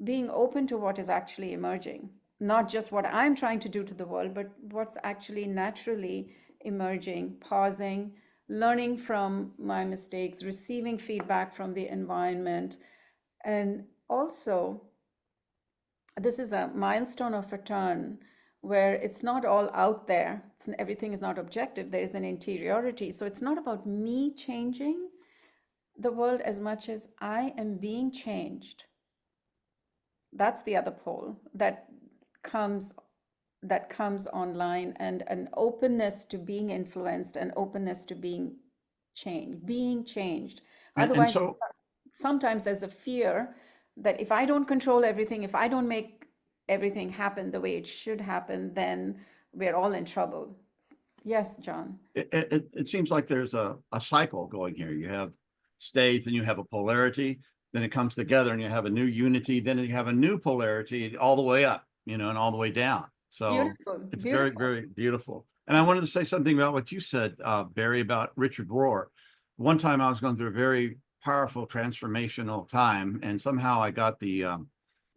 being open to what is actually emerging. Not just what I'm trying to do to the world, but what's actually naturally emerging, pausing, learning from my mistakes, receiving feedback from the environment. And also, this is a milestone of return where it's not all out there. Everything is not objective. There is an interiority. So it's not about me changing the world as much as I am being changed. That's the other pole that comes online, and an openness to being influenced, an openness to being changed. Otherwise, so sometimes there's a fear that if I don't control everything, if I don't make everything happen the way it should happen, then we're all in trouble. Yes, John. it seems like there's a cycle going here. You have states, and you have a polarity, then it comes together and you have a new unity, then you have a new polarity all the way up, you know, and all the way down. So Beautiful. it's Beautiful. very, very beautiful. And I wanted to say something about what you said, Barry, about Richard Rohr. One time I was going through a very powerful transformational time, and somehow I got the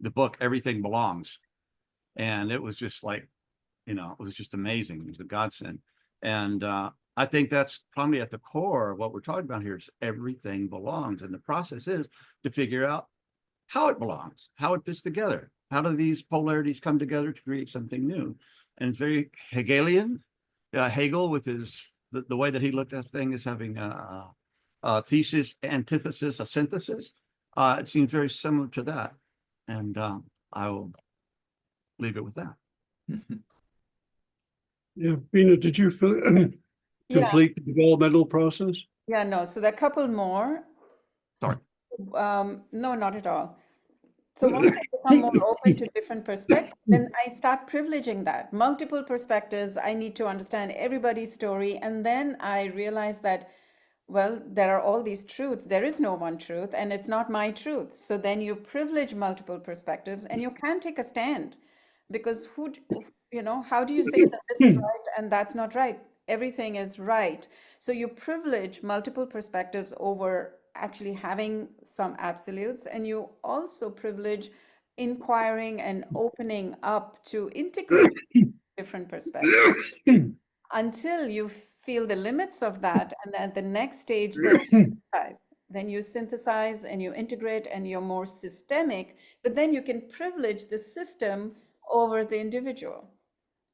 book Everything Belongs, and it was just like, you know, it was just amazing. It was a godsend. And I think that's probably at the core of what we're talking about here is everything belongs. And the process is to figure out how it belongs, how it fits together. How do these polarities come together to create something new? And it's very Hegelian. Hegel, with the way that he looked at things, as having a thesis, antithesis, a synthesis. It seems very similar to that. And I will leave it with that. Yeah, Beena, did you Yeah, complete the developmental process? yeah, no. So there are a couple more. Sorry. No, not at all. So once I become more open to different perspectives, then I start privileging that. Multiple perspectives, I need to understand everybody's story. And then I realize that, well, there are all these truths. There is no one truth, and it's not my truth. So then you privilege multiple perspectives and you can take a stand. Because how do you say that this is right and that's not right? Everything is right. So you privilege multiple perspectives over actually having some absolutes, and you also privilege inquiring and opening up to integrate different perspectives until you feel the limits of that. And then the next stage, then you synthesize and you integrate and you're more systemic, but then you can privilege the system over the individual.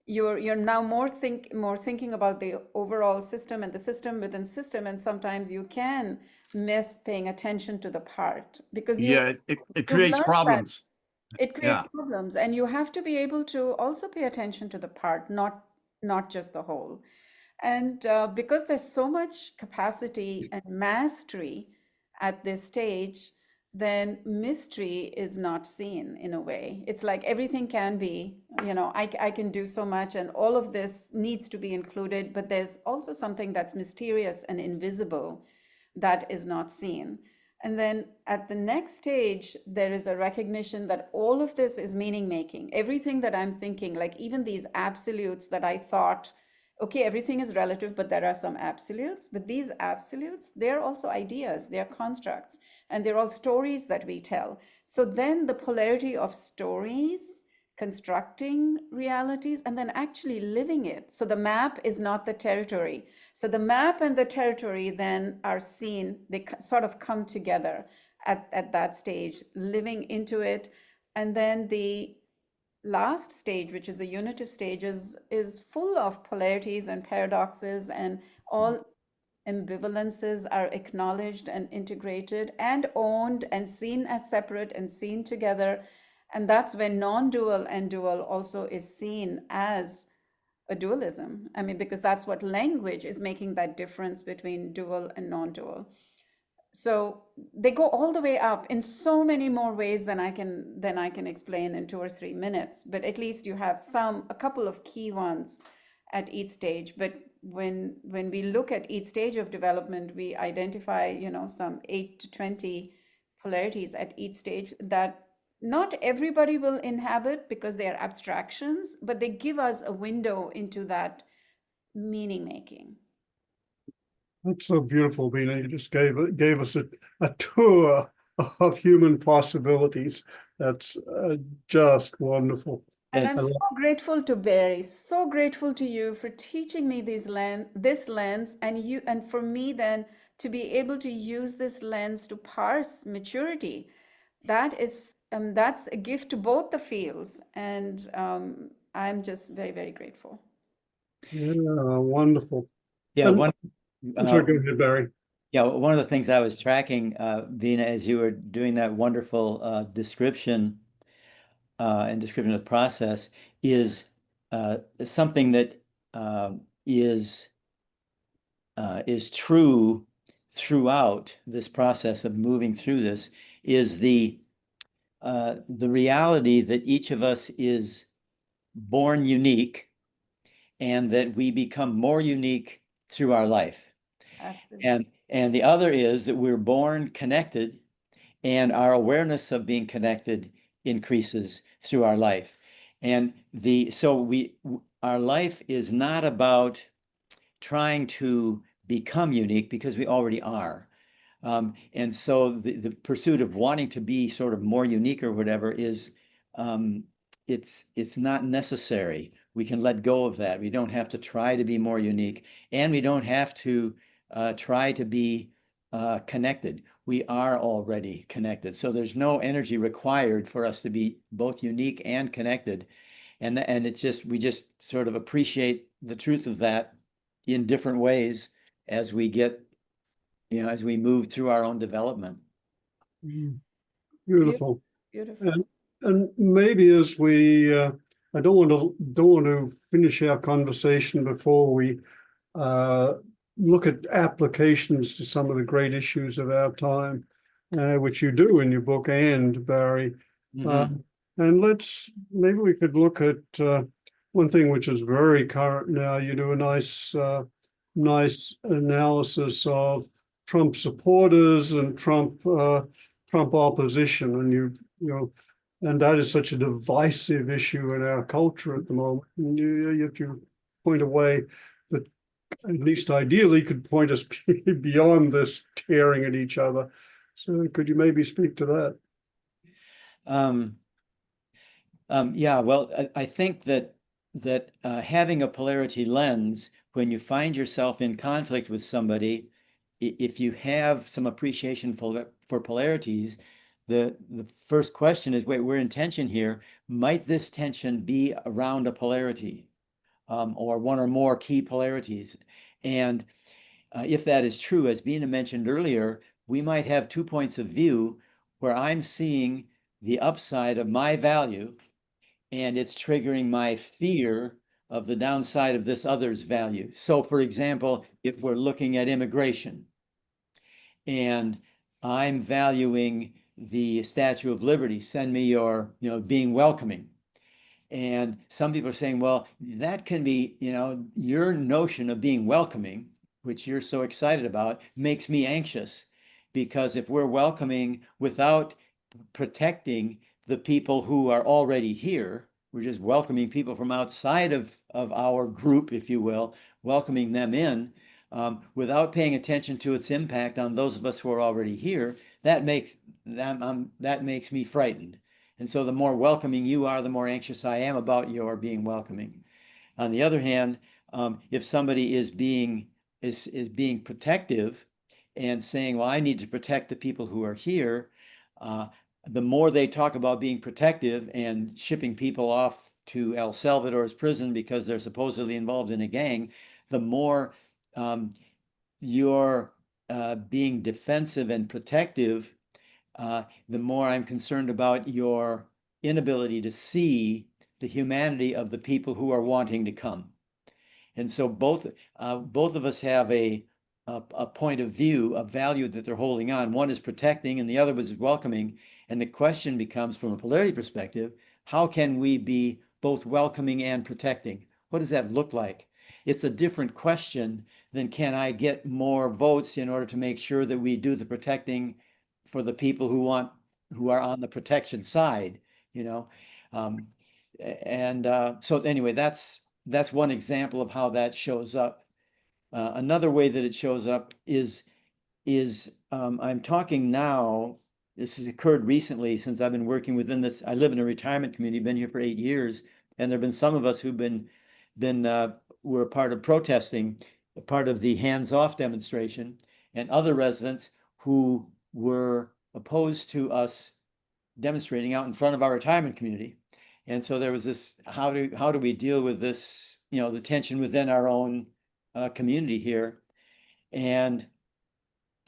You're now more thinking about the overall system and the system within system, and sometimes you can miss paying attention to the part because Yeah, it you've creates learned that problems. it creates Yeah. problems, and you have to be able to also pay attention to the part, not just the whole. And because there's so much capacity and mastery at this stage, then mystery is not seen in a way. It's like everything can be, I can do so much, and all of this needs to be included, but there's also something that's mysterious and invisible that is not seen. And then at the next stage, there is a recognition that all of this is meaning making. Everything that I'm thinking, like even these absolutes that I thought, okay, everything is relative, but there are some absolutes. But these absolutes, they're also ideas, they're constructs, and they're all stories that we tell. So then the polarity of stories, constructing realities, and then actually living it. So the map is not the territory. So the map and the territory then are seen, they sort of come together at that stage, living into it. And then the last stage, which is the unitive stage, is full of polarities and paradoxes, and all ambivalences are acknowledged and integrated and owned and seen as separate and seen together. And that's when non-dual and dual also is seen as a dualism. I mean, because that's what language is, making that difference between dual and non-dual. So they go all the way up in so many more ways than I can explain in 2 or 3 minutes. But at least you have a couple of key ones at each stage. But when we look at each stage of development, we identify, some 8 to 20 polarities at each stage that not everybody will inhabit because they are abstractions, but they give us a window into that meaning making. That's so beautiful, Beena. You just gave us a tour of human possibilities. That's just wonderful. And And I'm so grateful to Barry, so grateful to you for teaching me this lens, and for me then to be able to use this lens to parse maturity. That's a gift to both the fields, and I'm just very, very grateful. Yeah, wonderful. yeah, And- I'm sorry, go ahead, Barry. Yeah, one of the things I was tracking, Beena, as you were doing that wonderful description and description of the process, is something that is true throughout this process of moving through this, is the reality that each of us is born unique, and that we become more unique through our life. Absolutely. And the other is that we're born connected, and our awareness of being connected increases through our life. And our life is not about trying to become unique, because we already are. And so the pursuit of wanting to be sort of more unique or whatever is, it's not necessary. We can let go of that. We don't have to try to be more unique, and we don't have to try to be connected. We are already connected. So there's no energy required for us to be both unique and connected. And we just sort of appreciate the truth of that in different ways as we get, as we move through our own development. Beautiful. Beautiful. And maybe as we I don't want to finish our conversation before we look at applications to some of the great issues of our time, which you do in your book, and Barry. Mhm. And maybe we could look at one thing which is very current now. You do a nice analysis of Trump supporters and Trump opposition, and and that is such a divisive issue in our culture at the moment. And you point a way that at least ideally could point us beyond this tearing at each other. So could you maybe speak to that? Um, yeah, well, I think that having a polarity lens, when you find yourself in conflict with somebody, if you have some appreciation for polarities, the first question is, wait, we're in tension here. Might this tension be around a polarity, or one or more key polarities? And if that is true, as Beena mentioned earlier, we might have 2 points of view where I'm seeing the upside of my value, and it's triggering my fear of the downside of this other's value. So, for example, if we're looking at immigration, and I'm valuing the Statue of Liberty, send me your, being welcoming. And some people are saying, well, that can be, your notion of being welcoming, which you're so excited about, makes me anxious. Because if we're welcoming without protecting the people who are already here, we're just welcoming people from outside of our group, if you will, welcoming them in, without paying attention to its impact on those of us who are already here, that makes me frightened. And so the more welcoming you are, the more anxious I am about your being welcoming. On the other hand, if somebody is being protective and saying, well, I need to protect the people who are here, the more they talk about being protective and shipping people off to El Salvador's prison because they're supposedly involved in a gang, the more you're being defensive and protective, the more I'm concerned about your inability to see the humanity of the people who are wanting to come. And so both of us have a point of view, a value that they're holding on. One is protecting and the other was welcoming. And the question becomes, from a polarity perspective, how can we be both welcoming and protecting? What does that look like? It's a different question than, can I get more votes in order to make sure that we do the protecting for the people who are on the protection side, so anyway, that's one example of how that shows up. Another way that it shows up is I'm talking now. This has occurred recently since I've been working within this. I live in a retirement community, been here for 8 years, and there have been some of us who've been were part of protesting, part of the hands-off demonstration, and other residents who were opposed to us demonstrating out in front of our retirement community. And so there was this, how do we deal with this, the tension within our own community here? And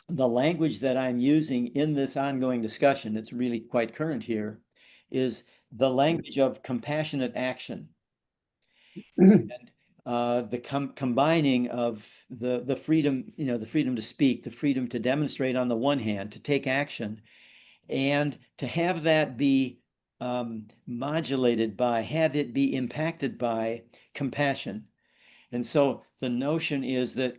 the language that I'm using in this ongoing discussion, it's really quite current here, is the language of compassionate action. And the combining of the freedom, the freedom to speak, the freedom to demonstrate on the one hand, to take action, and to have that be modulated by, have it be impacted by compassion. And so the notion is that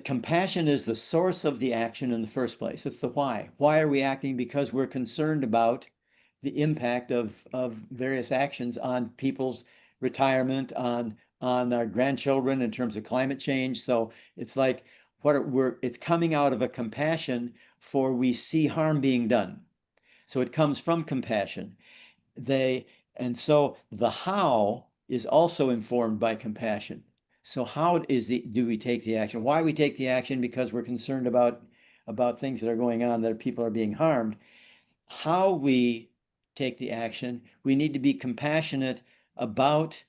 compassion is the source of the action in the first place. It's the why. Why are we acting? Because we're concerned about the impact of various actions on people's retirement, on our grandchildren in terms of climate change. So it's like it's coming out of a compassion for, we see harm being done. So it comes from compassion. And so the how is also informed by compassion. So how do we take the action? Why we take the action? Because we're concerned about things that are going on, that people are being harmed. How we take the action, we need to be compassionate about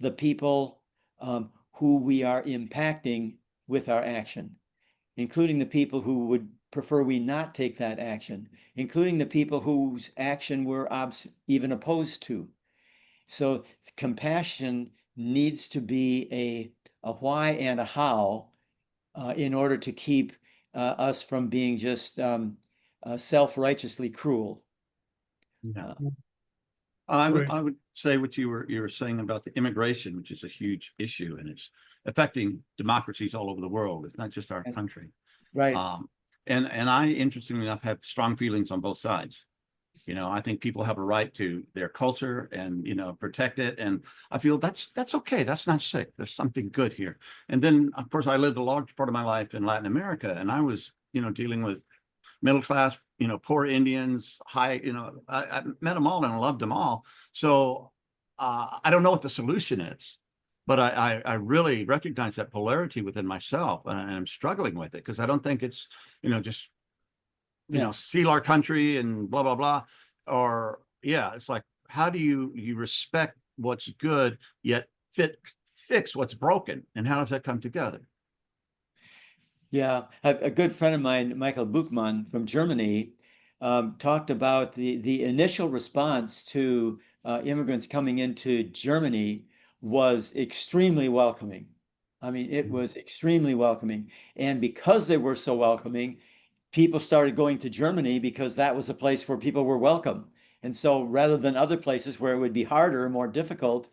the people who we are impacting with our action, including the people who would prefer we not take that action, including the people whose action we're even opposed to. So compassion needs to be a why and a how in order to keep us from being just self-righteously cruel. Yeah. Uh, Right. I would say what you were saying about the immigration, which is a huge issue, and it's affecting democracies all over the world. It's not just our country. right. And I, interestingly enough, have strong feelings on both sides. You know, I think people have a right to their culture and, you know, protect it. And I feel that's okay. That's not sick. There's something good here. And then, of course, I lived a large part of my life in Latin America, and I was, you know, dealing with middle class, you know, poor Indians, high, you know, I met them all and I loved them all. So I don't know what the solution is, but I really recognize that polarity within myself, and I'm struggling with it because I don't think it's, you know, just, you know, steal our country and blah, blah, blah. Or yeah, it's like, how do you respect what's good, yet fix what's broken? And how does that come together? Yeah, a good friend of mine, Michael Buchmann from Germany, talked about the initial response to immigrants coming into Germany was extremely welcoming. I mean, it was extremely welcoming. And because they were so welcoming, people started going to Germany because that was a place where people were welcome. And so rather than other places where it would be harder, more difficult,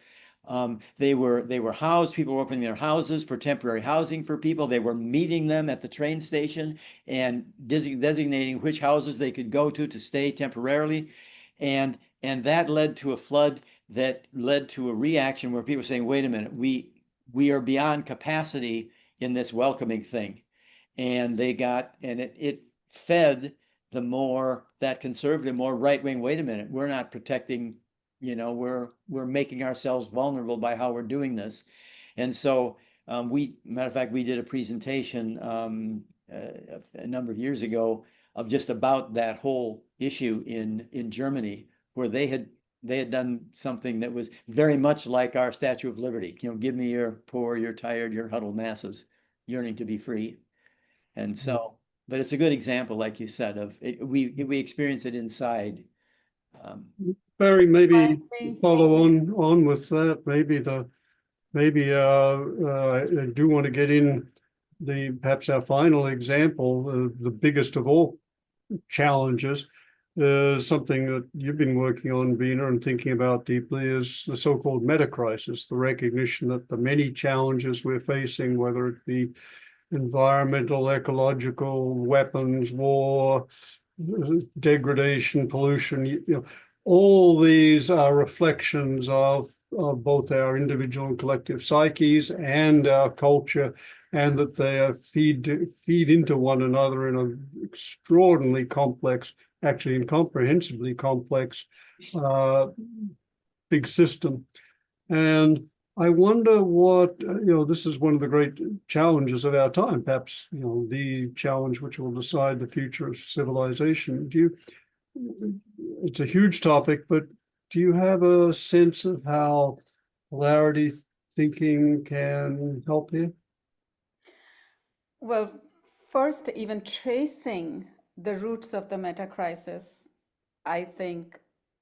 they were housed. People were opening their houses for temporary housing for people. They were meeting them at the train station and designating which houses they could go to stay temporarily, and that led to a flood that led to a reaction where people were saying, "Wait a minute, we are beyond capacity in this welcoming thing," and it fed the more that conservative, more right-wing. Wait a minute, we're not protecting. You know, we're making ourselves vulnerable by how we're doing this. And so matter of fact, we did a presentation a number of years ago of just about that whole issue in Germany, where they had done something that was very much like our Statue of Liberty. You know, give me your poor, your tired, your huddled masses yearning to be free. And so, but it's a good example, like you said, of it, we experience it inside. Barry, maybe Reminds me- follow on with that. Maybe I do want to get in perhaps our final example, the biggest of all challenges, something that you've been working on, Beena, and thinking about deeply, is the so-called meta crisis, the recognition that the many challenges we're facing, whether it be environmental, ecological, weapons, war, degradation, pollution, you know, all these are reflections of both our individual and collective psyches and our culture, and that they are feed into one another in an extraordinarily complex, actually incomprehensibly complex, big system. And I wonder what, you know, this is one of the great challenges of our time, perhaps, you know, the challenge which will decide the future of civilization. It's a huge topic, but do you have a sense of how polarity thinking can help here? Well, first, even tracing the roots of the meta crisis, I think,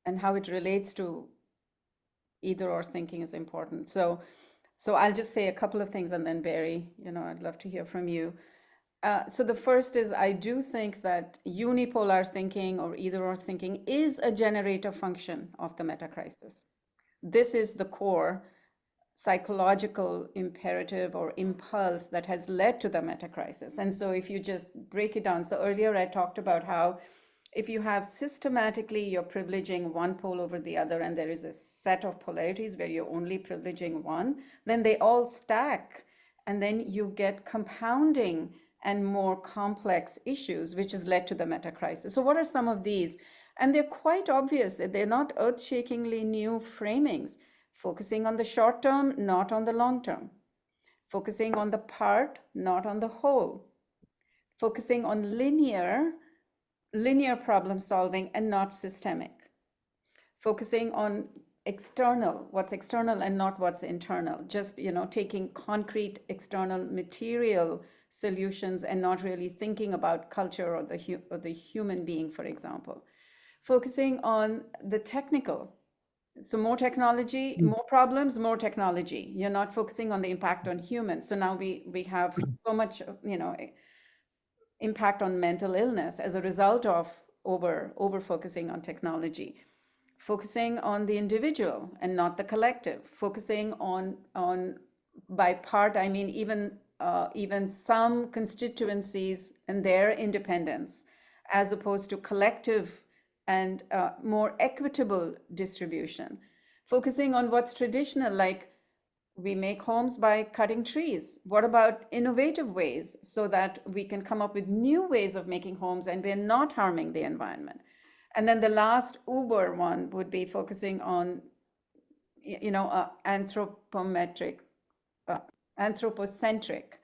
and how it relates to either or thinking is important. So I'll just say a couple of things, and then Barry, you know, I'd love to hear from you. So the first is, I do think that unipolar thinking or either or thinking is a generator function of the meta crisis. This is the core psychological imperative or impulse that has led to the meta crisis. And so if you just break it down, so earlier I talked about how if you have systematically, you're privileging one pole over the other, and there is a set of polarities where you're only privileging one, then they all stack. And then you get compounding and more complex issues, which has led to the meta crisis. So what are some of these? And they're quite obvious that they're not earth-shakingly new framings. Focusing on the short term, not on the long term. Focusing on the part, not on the whole. Focusing on linear problem solving and not systemic. Focusing on external, what's external and not what's internal. Just, you know, taking concrete external material solutions and not really thinking about culture or the human being, for example. Focusing on the technical, So more technology, more problems, more technology. You're not focusing on the impact on humans. So now we have so much, impact on mental illness as a result of over focusing on technology. Focusing on the individual and not the collective. Focusing on by part, I mean even some constituencies and their independence, as opposed to collective and more equitable distribution. Focusing on what's traditional, like we make homes by cutting trees. What about innovative ways so that we can come up with new ways of making homes and we're not harming the environment? And then the last uber one would be focusing on, anthropocentric,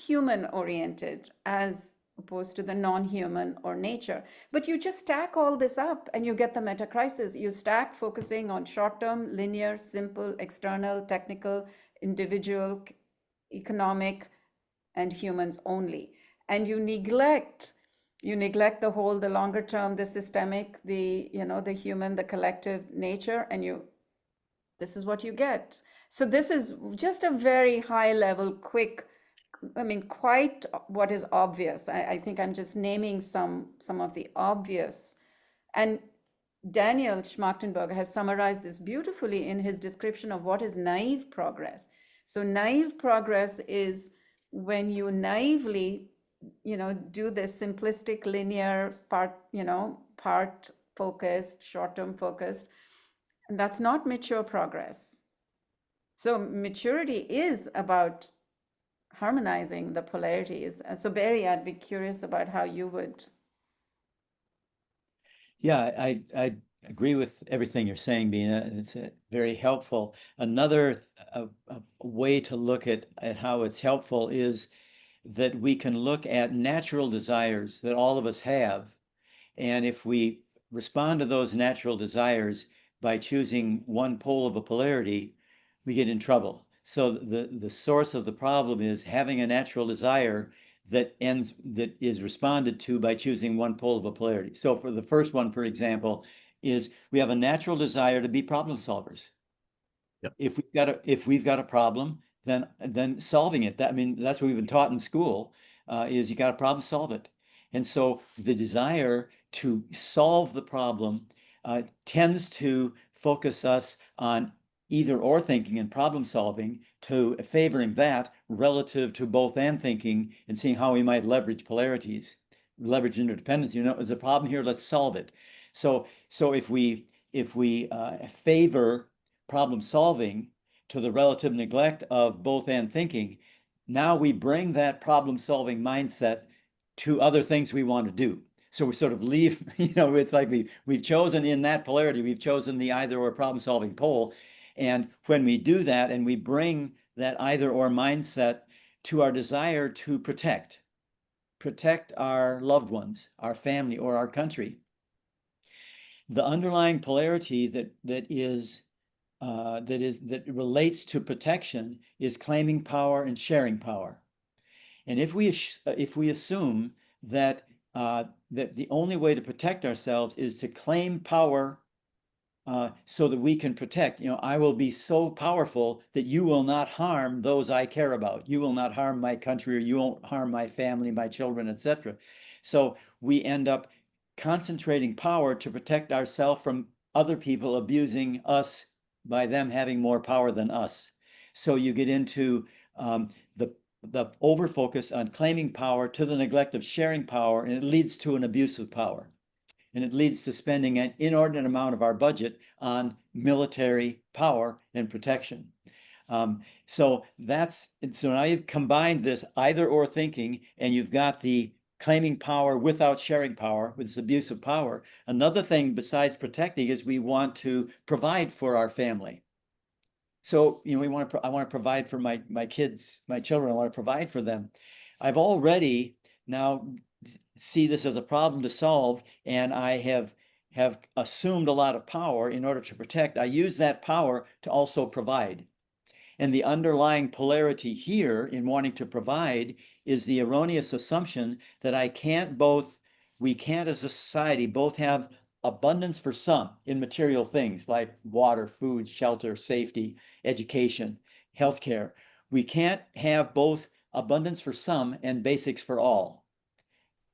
human-oriented, as opposed to the non-human or nature. But you just stack all this up and you get the meta crisis. You stack focusing on short-term, linear, simple, external, technical, individual, economic, and humans only. And you neglect the whole, the longer term, the systemic, the human, the collective nature, and this is what you get. So this is just a very high level, quick, quite what is obvious. I think I'm just naming some of the obvious. And Daniel Schmachtenberger has summarized this beautifully in his description of what is naive progress. So naive progress is when you naively, do this simplistic, linear, part focused, short-term focused, and that's not mature progress. So maturity is about harmonizing the polarities. So Barry, I'd be curious about how you would. Yeah, I agree with everything you're saying, Beena. It's very helpful. Another way to look at how it's helpful is that we can look at natural desires that all of us have. And if we respond to those natural desires by choosing one pole of a polarity, we get in trouble. So the source of the problem is having a natural desire that is responded to by choosing one pole of a polarity. So for the first one, for example, is we have a natural desire to be problem solvers. Yep. If we've got a problem, then solving it. That's what we've been taught in school, is you got a problem, solve it. And so the desire to solve the problem tends to focus us on either or thinking and problem solving, to favoring that relative to both and thinking and seeing how we might leverage polarities, leverage interdependence. There's a problem here, let's solve it. So if we favor problem solving to the relative neglect of both and thinking, now we bring that problem solving mindset to other things we want to do. So we sort of leave, it's like we've chosen in that polarity, we've chosen the either or problem solving pole. And when we do that and we bring that either or mindset to our desire to protect our loved ones, our family, or our country, the underlying polarity that relates to protection is claiming power and sharing power. And if we assume that the only way to protect ourselves is to claim power so that we can protect, I will be so powerful that you will not harm those I care about. You will not harm my country, or you won't harm my family, my children, etc. So we end up concentrating power to protect ourselves from other people abusing us by them having more power than us. So you get into the over-focus on claiming power to the neglect of sharing power, and it leads to an abuse of power. And it leads to spending an inordinate amount of our budget on military power and protection. So now you've combined this either or thinking, and you've got the claiming power without sharing power, with this abuse of power. Another thing besides protecting is we want to provide for our family. So, I want to provide for my kids, my children. I want to provide for them. I've already now see this as a problem to solve, and I have assumed a lot of power in order to protect. I use that power to also provide. And the underlying polarity here in wanting to provide is the erroneous assumption that we can't as a society both have abundance for some in material things like water, food, shelter, safety, education, healthcare. We can't have both abundance for some and basics for all.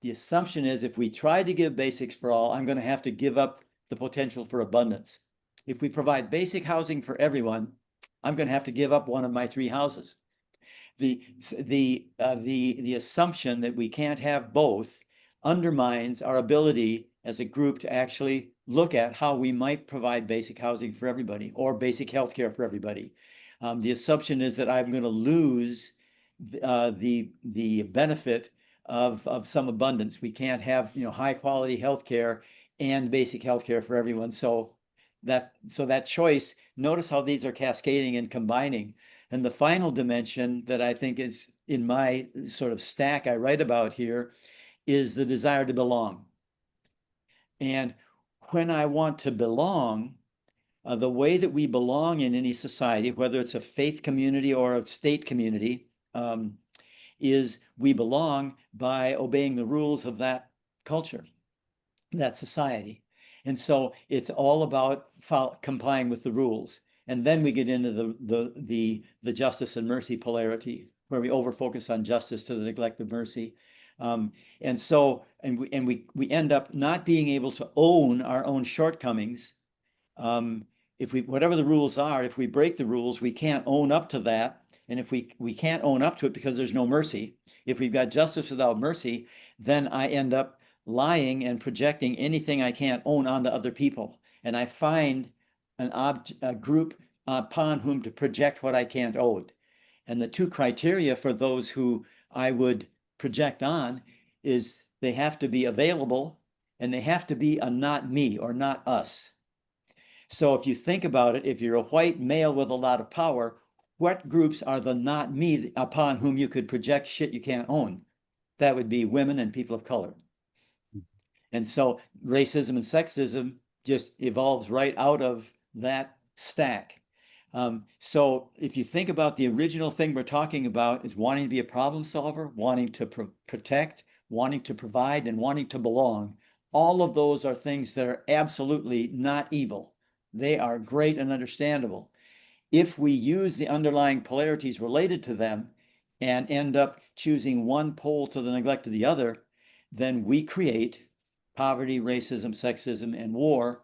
The assumption is if we try to give basics for all, I'm going to have to give up the potential for abundance. If we provide basic housing for everyone, I'm going to have to give up one of my 3 houses. The assumption that we can't have both undermines our ability as a group to actually look at how we might provide basic housing for everybody or basic health care for everybody. The assumption is that I'm going to lose the benefit of some abundance. We can't have high quality health care and basic health care for everyone. So that choice, notice how these are cascading and combining. And the final dimension that I think is in my sort of stack I write about here is the desire to belong. And when I want to belong, the way that we belong in any society, whether it's a faith community or a state community, is we belong by obeying the rules of that culture, that society. And so it's all about complying with the rules. And then we get into the justice and mercy polarity, where we overfocus on justice to the neglect of mercy. And we end up not being able to own our own shortcomings. Whatever the rules are, if we break the rules, we can't own up to that. And if we can't own up to it because there's no mercy, if we've got justice without mercy, then I end up lying and projecting anything I can't own onto other people. And I find a group upon whom to project what I can't own. And the 2 criteria for those who I would project on is they have to be available and they have to be a not me or not us. So if you think about it, if you're a white male with a lot of power, what groups are the not me upon whom you could project shit you can't own? That would be women and people of color. And so racism and sexism just evolves right out of that stack. So if you think about the original thing we're talking about is wanting to be a problem solver, wanting to protect, wanting to provide, and wanting to belong, all of those are things that are absolutely not evil. They are great and understandable. If we use the underlying polarities related to them and end up choosing one pole to the neglect of the other, then we create poverty, racism, sexism, and war.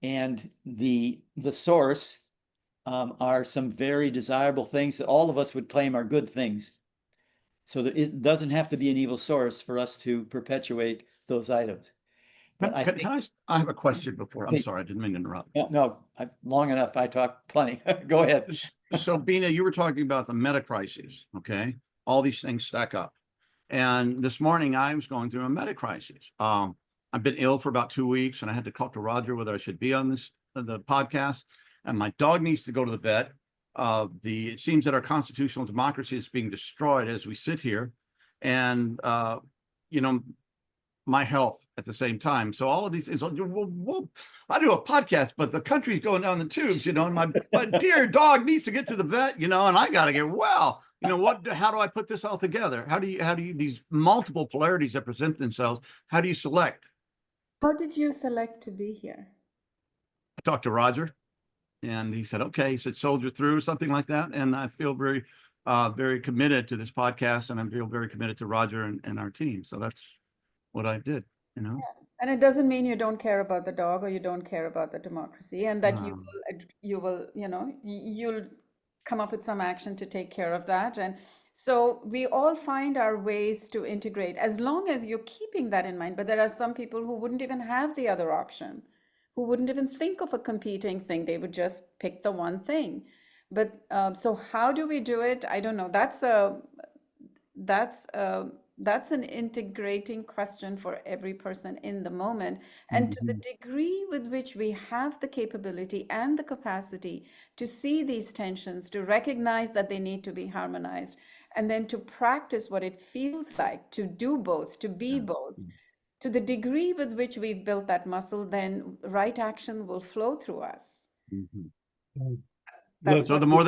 And the source are some very desirable things that all of us would claim are good things. So that it doesn't have to be an evil source for us to perpetuate those items. But I have a question before. I'm sorry, I didn't mean to interrupt. No, long enough. I talked plenty. Go ahead. So Beena, you were talking about the meta crises, okay? All these things stack up. And this morning I was going through a meta crisis. I've been ill for about 2 weeks and I had to talk to Roger whether I should be on the podcast. And my dog needs to go to the vet. It seems that our constitutional democracy is being destroyed as we sit here. And, my health at the same time. So all of these things, I do a podcast, but the country's going down the tubes, and my dear dog needs to get to the vet, and I got to get well. How do I put this all together? How do you, these multiple polarities that present themselves, how do you select? How did you select to be here? I talked to Roger and he said, okay, he said, soldier through, something like that. And I feel very, very committed to this podcast, and I feel very committed to Roger and our team. So that's what I did, Yeah. And it doesn't mean you don't care about the dog or you don't care about the democracy, and that you'll come up with some action to take care of that. And so we all find our ways to integrate as long as you're keeping that in mind. But there are some people who wouldn't even have the other option, who wouldn't even think of a competing thing. They would just pick the one thing. But so how do we do it? I don't know. That's an integrating question for every person in the moment. And to the degree with which we have the capability and the capacity to see these tensions, to recognize that they need to be harmonized, and then to practice what it feels like to do both, to be both, to the degree with which we've built that muscle, then right action will flow through us. So the more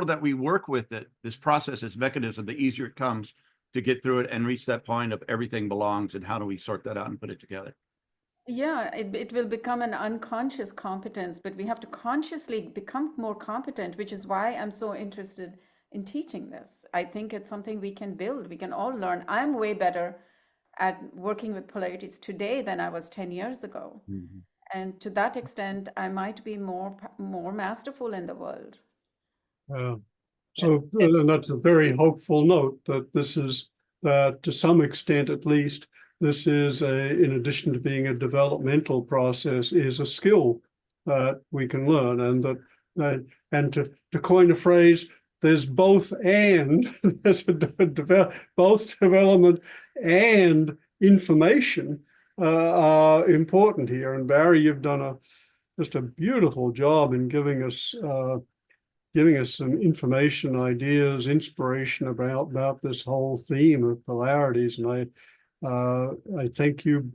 that we work with it, this process, this mechanism, the easier it comes to get through it and reach that point of everything belongs, and how do we sort that out and put it together? Yeah, it will become an unconscious competence, but we have to consciously become more competent, which is why I'm so interested in teaching this. I think it's something we can build, we can all learn. I'm way better at working with polarities today than I was 10 years ago. Mhm. And to that extent, I might be more masterful in the world. So and that's a very hopeful note that this is, that to some extent at least, this is in addition to being a developmental process, is a skill that we can learn, and and to coin a phrase, there's both and there's both development and information are important here. And Barry, you've done just a beautiful job in giving us some information, ideas, inspiration about this whole theme of polarities. And I thank you.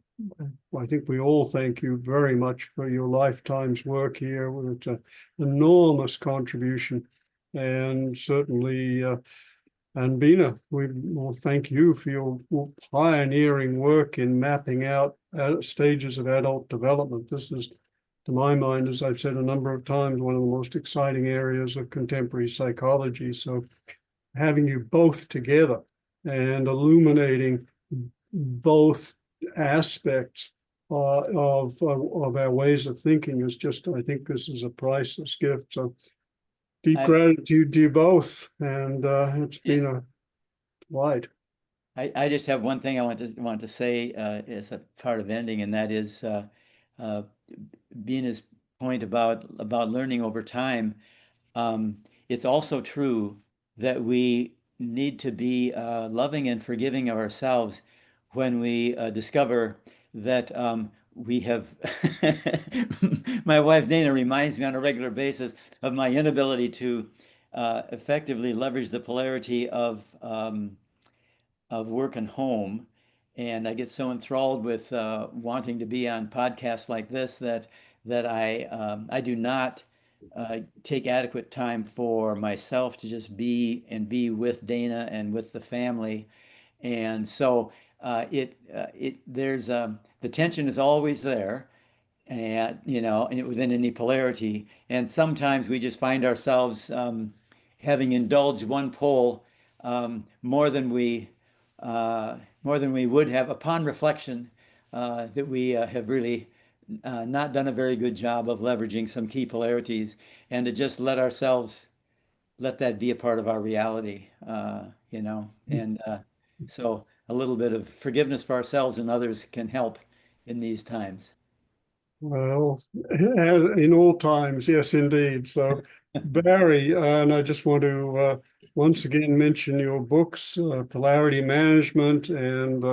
I think we all thank you very much for your lifetime's work here. It's an enormous contribution, and certainly, and Beena, we will thank you for your pioneering work in mapping out stages of adult development. This is, to my mind, as I've said a number of times, one of the most exciting areas of contemporary psychology. So having you both together and illuminating both aspects of our ways of thinking is just, I think this is a priceless gift. So deep gratitude to you both. And it's been a delight. I just have one thing I want to say as a part of ending, and that is Beena's point about learning over time. It's also true that we need to be loving and forgiving of ourselves when we discover that we have. My wife Dana reminds me on a regular basis of my inability to effectively leverage the polarity of work and home. And I get so enthralled with wanting to be on podcasts like this that I do not take adequate time for myself to just be with Dana and with the family. And so there's the tension is always there, and within any polarity. And sometimes we just find ourselves having indulged one pole more than we would have upon reflection, that we have really not done a very good job of leveraging some key polarities, and to just let that be a part of our reality, and so a little bit of forgiveness for ourselves and others can help in these times. Well, in all times, yes, indeed. So, Barry, and I just want to once again mention your books, Polarity Management, and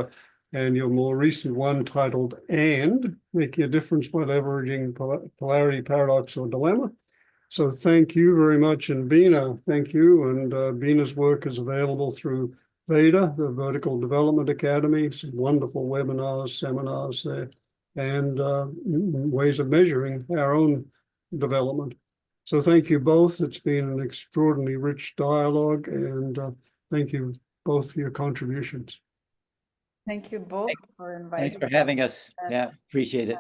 your more recent one titled "And Making a Difference by Leveraging Polarity, Paradox, or Dilemma." So, thank you very much, and Beena, thank you. And Beena's work is available through VEDA, the Vertical Development Academy. Some wonderful webinars, seminars there, and ways of measuring our own development. So thank you both. It's been an extraordinarily rich dialogue, and thank you both for your contributions. Thank you both for Thanks inviting for having us. Yeah, appreciate it.